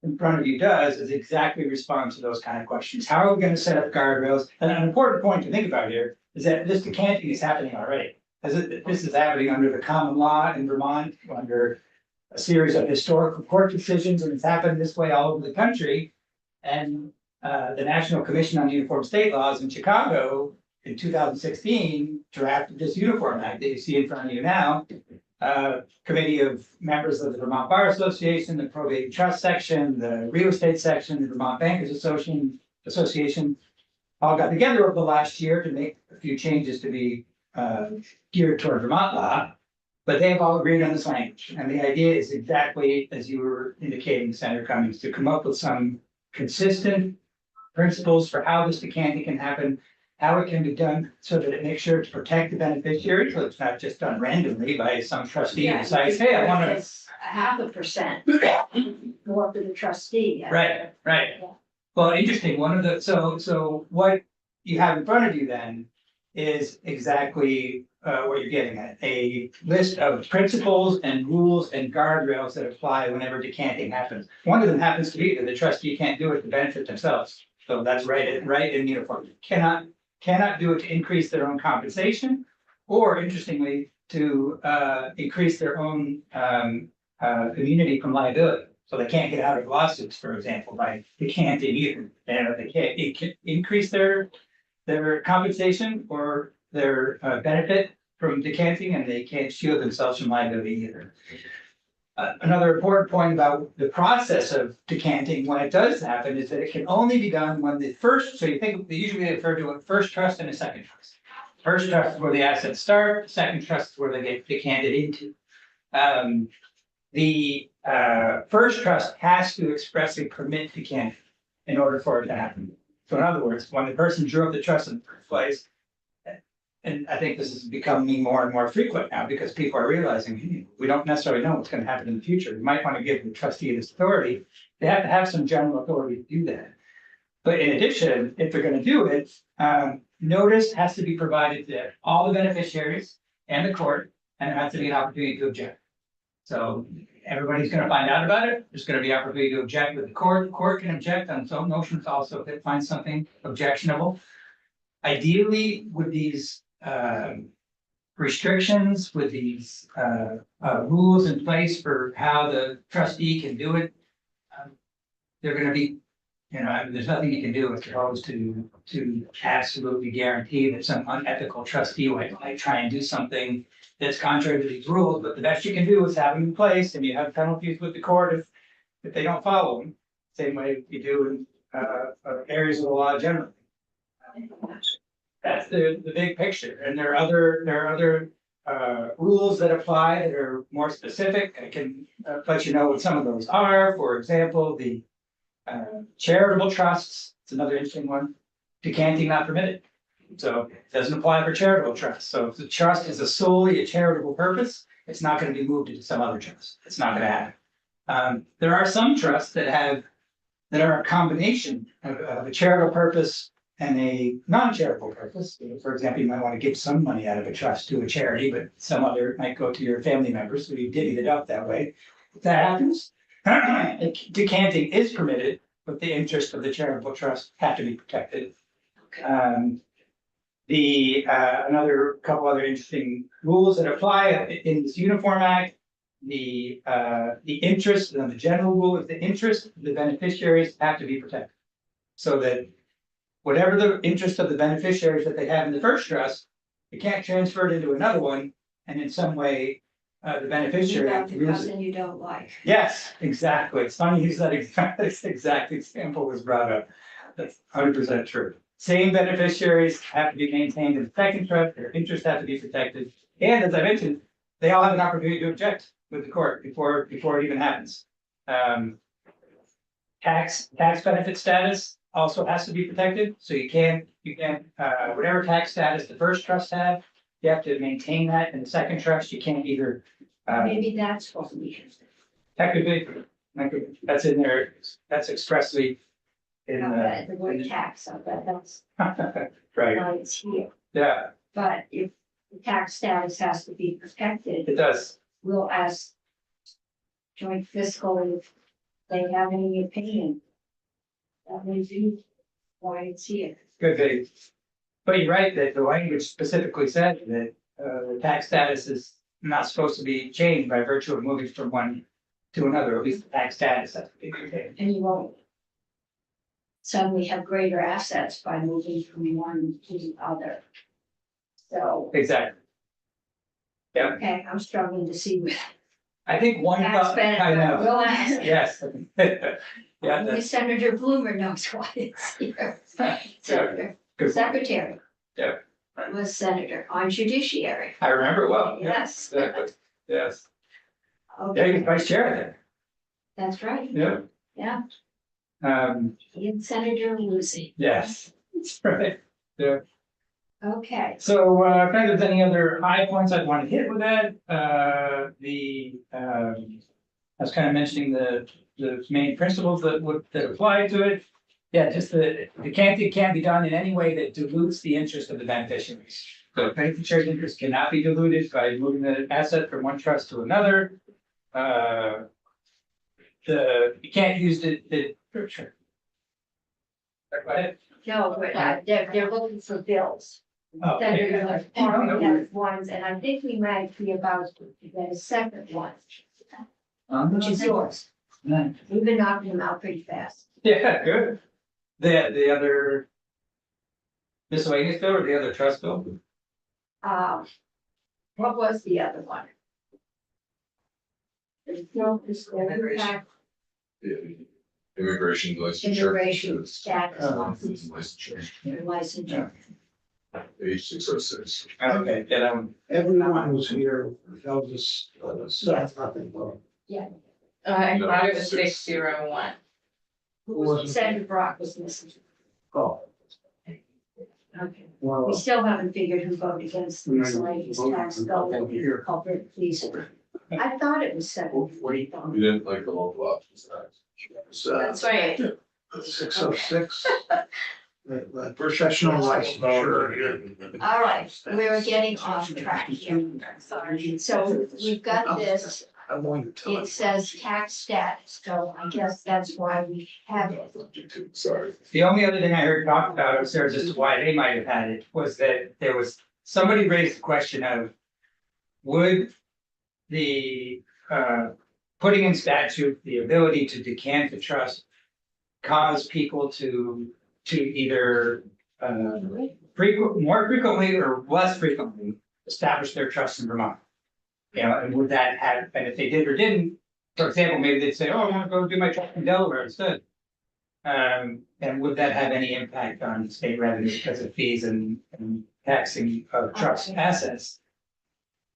in front of you does is exactly respond to those kind of questions. How are we gonna set up guardrails? And an important point to think about here is that this decanting is happening already. This is happening under the common law in Vermont, under a series of historical court decisions, and it's happened this way all over the country. And the National Commission on Uniform State Laws in Chicago in 2016 drafted this Uniform Act that you see in front of you now. Committee of members of the Vermont Bar Association, the Probate and Trust Section, the Real Estate Section, the Vermont Bankers Association all got together over the last year to make a few changes to be geared toward Vermont law. But they have all agreed on this language, and the idea is exactly as you were indicating, Senator Cummings, to come up with some consistent principles for how this decanting can happen, how it can be done so that it makes sure to protect the beneficiary, so it's not just done randomly by some trustee who decides, hey, I want to. It's 0.5% more for the trustee. Right. Yeah. Well, interesting, one of the, so what you have in front of you then is exactly what you're getting at, a list of principles and rules and guardrails that apply whenever decanting happens. One of them happens to be that the trustee can't do it to benefit themselves. So that's right in uniform. Cannot do it to increase their own compensation, or interestingly, to increase their own immunity from liability. So they can't get out of lawsuits, for example, by decanting either. And they can't increase their compensation or their benefit from decanting, and they can't shield themselves from liability either. Another important point about the process of decanting, when it does happen, is that it can only be done when the first, so you think, they usually refer to a first trust and a second trust. First trust is where the assets start, second trust is where they get decanted into. The first trust has to expressly permit decanting in order for it to happen. So in other words, when the person drew up the trust in the first place, and I think this is becoming more and more frequent now because people are realizing, hey, we don't necessarily know what's going to happen in the future. We might want to give the trustee this authority. They have to have some general authority to do that. But in addition, if they're going to do it, notice has to be provided to all the beneficiaries and the court, and there has to be an opportunity to object. So everybody's going to find out about it. There's going to be opportunity to object with the court. The court can object on its own motions also if it finds something objectionable. Ideally, with these restrictions, with these rules in place for how the trustee can do it, they're going to be, there's nothing you can do as opposed to absolutely guarantee that some unethical trustee might try and do something that's contrary to these rules. But the best you can do is have them in place, and you have penalties with the court if they don't follow them. Same way you do in areas of the law generally. That's the big picture, and there are other rules that apply that are more specific. I can let you know what some of those are. For example, the charitable trusts. It's another interesting one. Decanting not permitted, so it doesn't apply for charitable trusts. So if the trust is solely a charitable purpose, it's not going to be moved into some other trust. It's not going to happen. There are some trusts that are a combination of a charitable purpose and a non-charitable purpose. For example, you might want to give some money out of a trust to a charity, but some other might go to your family members, so you divvy it up that way. If that happens, decanting is permitted, but the interest of the charitable trust have to be protected. Another couple other interesting rules that apply in this Uniform Act. The interest, the general rule is the interest of the beneficiaries have to be protected. So that whatever the interest of the beneficiaries that they have in the first trust, you can't transfer it into another one and in some way, the You beneficiary. got the loses it. cousin you don't like. Yes, exactly. It's funny you said exact example was brought up. That's 100% true. Same beneficiaries have to be maintained in the second trust, their interests have to be protected. And as I mentioned, they all have an opportunity to object with the court before it even happens. Tax benefit status also has to be protected, so you can't, whatever tax status the first trust had, you have to maintain that in the second trust. You can't either, Maybe that's what we. technically, that's in there, that's expressly in The word tax, I bet that's right, why it's here. yeah, But if the tax status has to be protected, it does. we'll ask joint fiscal if they have any opinion. That may be why it's here. Could be. But you're right that the language specifically said that the tax status is not supposed to be changed by virtue of moving from one to another, at least the tax status has to be maintained. And you won't suddenly have greater assets by moving from one to the other. So, Exactly. Yeah, okay, I'm struggling to see with I think one, tax benefit. I know, We'll ask. yes. Yeah, Only that's Senator Bloomer knows why it's here. Senator, good. Secretary. Yeah. Was senator on judiciary. I remember it well. Yeah, Yes. exactly. Yes. Yeah, Okay, you're vice chair there. that's right. Yeah. Yeah, Um, and Senator Lucy. yes, that's right. Yeah. Okay, So, if there's any other high points I'd want to hit with that, I was kind of mentioning the main principles that apply to it. Yeah, just it can't be done in any way that dilutes the interest of the beneficiaries. The beneficiary's interest cannot be diluted by moving the asset from one trust to another. You can't use sure. Go ahead. no, but they're looking for bills. Oh, Senator yeah. already has ones, and I think we might be about to get a second one, which is yours. Nice. We've been knocking them out pretty fast. Yeah, good. The other miscellaneous bill or the other trust bill? What was the other one? The fiscal impact, Immigration licensure. immigration status, Licensure, licensure. H 606. Okay, yeah, that one. Everyone was here, tells us, Yes. nothing. I No, thought it was six. 601. Senator Brock was missing. Oh, Okay, well. we still haven't figured who voted against the miscellaneous tax bill, Here. culprit, please. I thought it was seven. You didn't like the local options tax. That's right. 606. The professional licensure. All right, we're getting off track here. Sorry. So we've got this, I'm going to tell it says tax status, so I guess that's why we have it. Sorry. The only other thing I heard talked about upstairs as to why they might have had it was that there was, somebody raised the question of, would the, putting in statute the ability to decant the trust cause people to either, more frequently or less frequently establish their trust in Vermont? You know, and would that have, and if they did or didn't, for example, maybe they'd say, oh, I want to go do my trust in Delaware instead. And would that have any impact on state revenue because of fees and taxing of trust assets?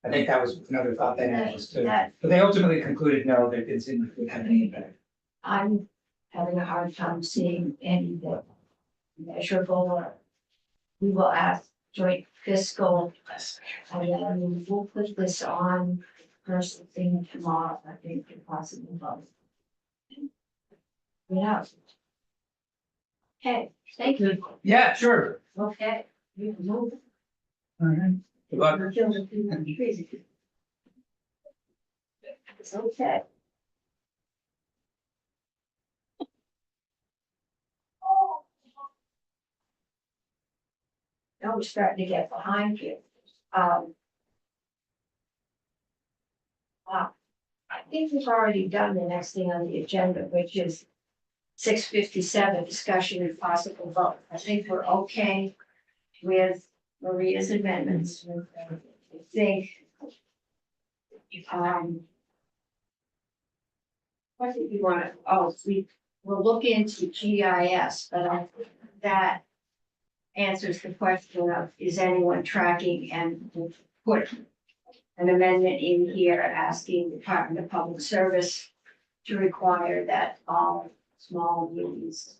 I think that was another thought they had was to, but they ultimately concluded, no, that it didn't have any impact. I'm having a hard time seeing any that measurable. We will ask joint fiscal, and then we'll put this on first thing tomorrow, I think, if possible. Yeah. Okay, thank you. Yeah, sure. Okay, you can move. All right. Good luck. We're killing too many trees. It's okay. now we're starting to get behind you. I think we've already done the next thing on the agenda, which is 6:57, discussion and possible vote. I think we're okay with Maria's amendments. I think. What did you want to, we'll look into GIS, but I think that answers the question of, is anyone tracking, and we'll put an amendment in here asking the Department of Public Service to require that all small units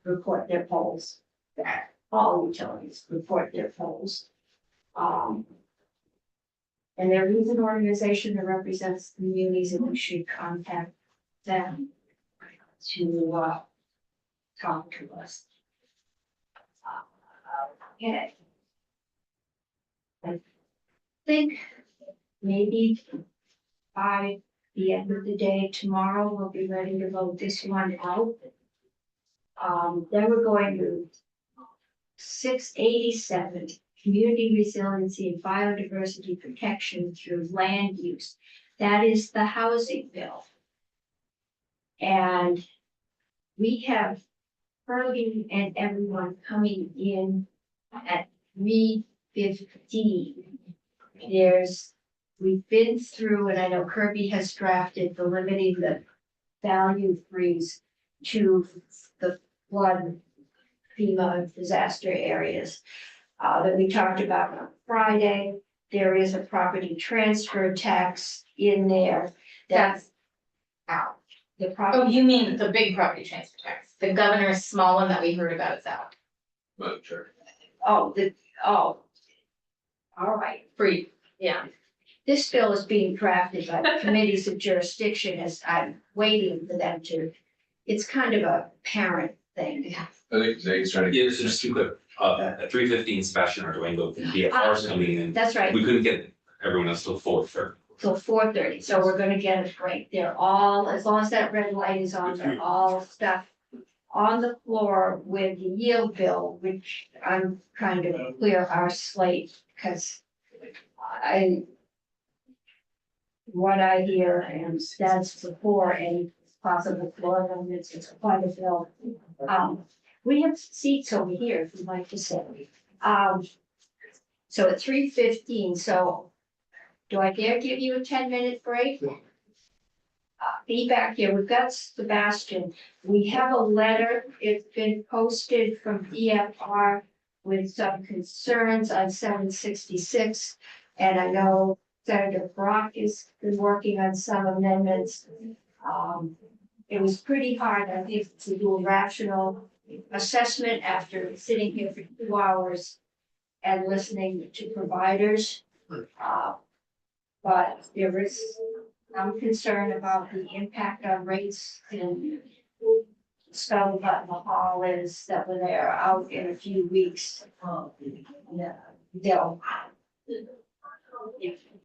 report their polls, that all utilities report their polls. And there is an organization that represents communities, and we should contact them to talk to us. Okay. I think maybe by the end of the day tomorrow, we'll be ready to vote this one out. Then we're going to 687, community resiliency and biodiversity protection through land use. That is the housing bill. And we have Herbie and everyone coming in at 3:15. We've been through, and I know Kirby has drafted the limiting the value freeze to the flood FEMA disaster areas that we talked about on Friday. There is a property transfer tax in there that's out. The Oh, property, you mean the big property transfer tax? The governor's small one that we heard about is out. Madam Chair. all right. Free, yeah. This bill is being drafted by the committees of jurisdiction as I'm waiting for them to, it's kind of a parent thing. I think Zane's trying to. Yeah, so just to be clear, at 3:15, Sebastian or Dwayne both can be at ours coming in. That's right, We couldn't get everyone else till 4:30. till 4:30, so we're gonna get it right. They're all, as long as that red light is on, they're all stuff on the floor with the yield bill, which I'm trying to clear our slate, because what I hear, and that's before any possible floor amendments, it's quite a bill. We have seats over here, if you'd like to sit. So at 3:15, so do I dare give you a 10-minute break? Be back here, we've got Sebastian, we have a letter, it's been posted from EFR with some concerns on 766, and I know Senator Brock has been working on some amendments. It was pretty hard, I think, to do a rational assessment after sitting here for 2 hours and listening to providers. But there is some concern about the impact on rates in Scuttlebutt and the Hollands that when they're out in a few weeks, they'll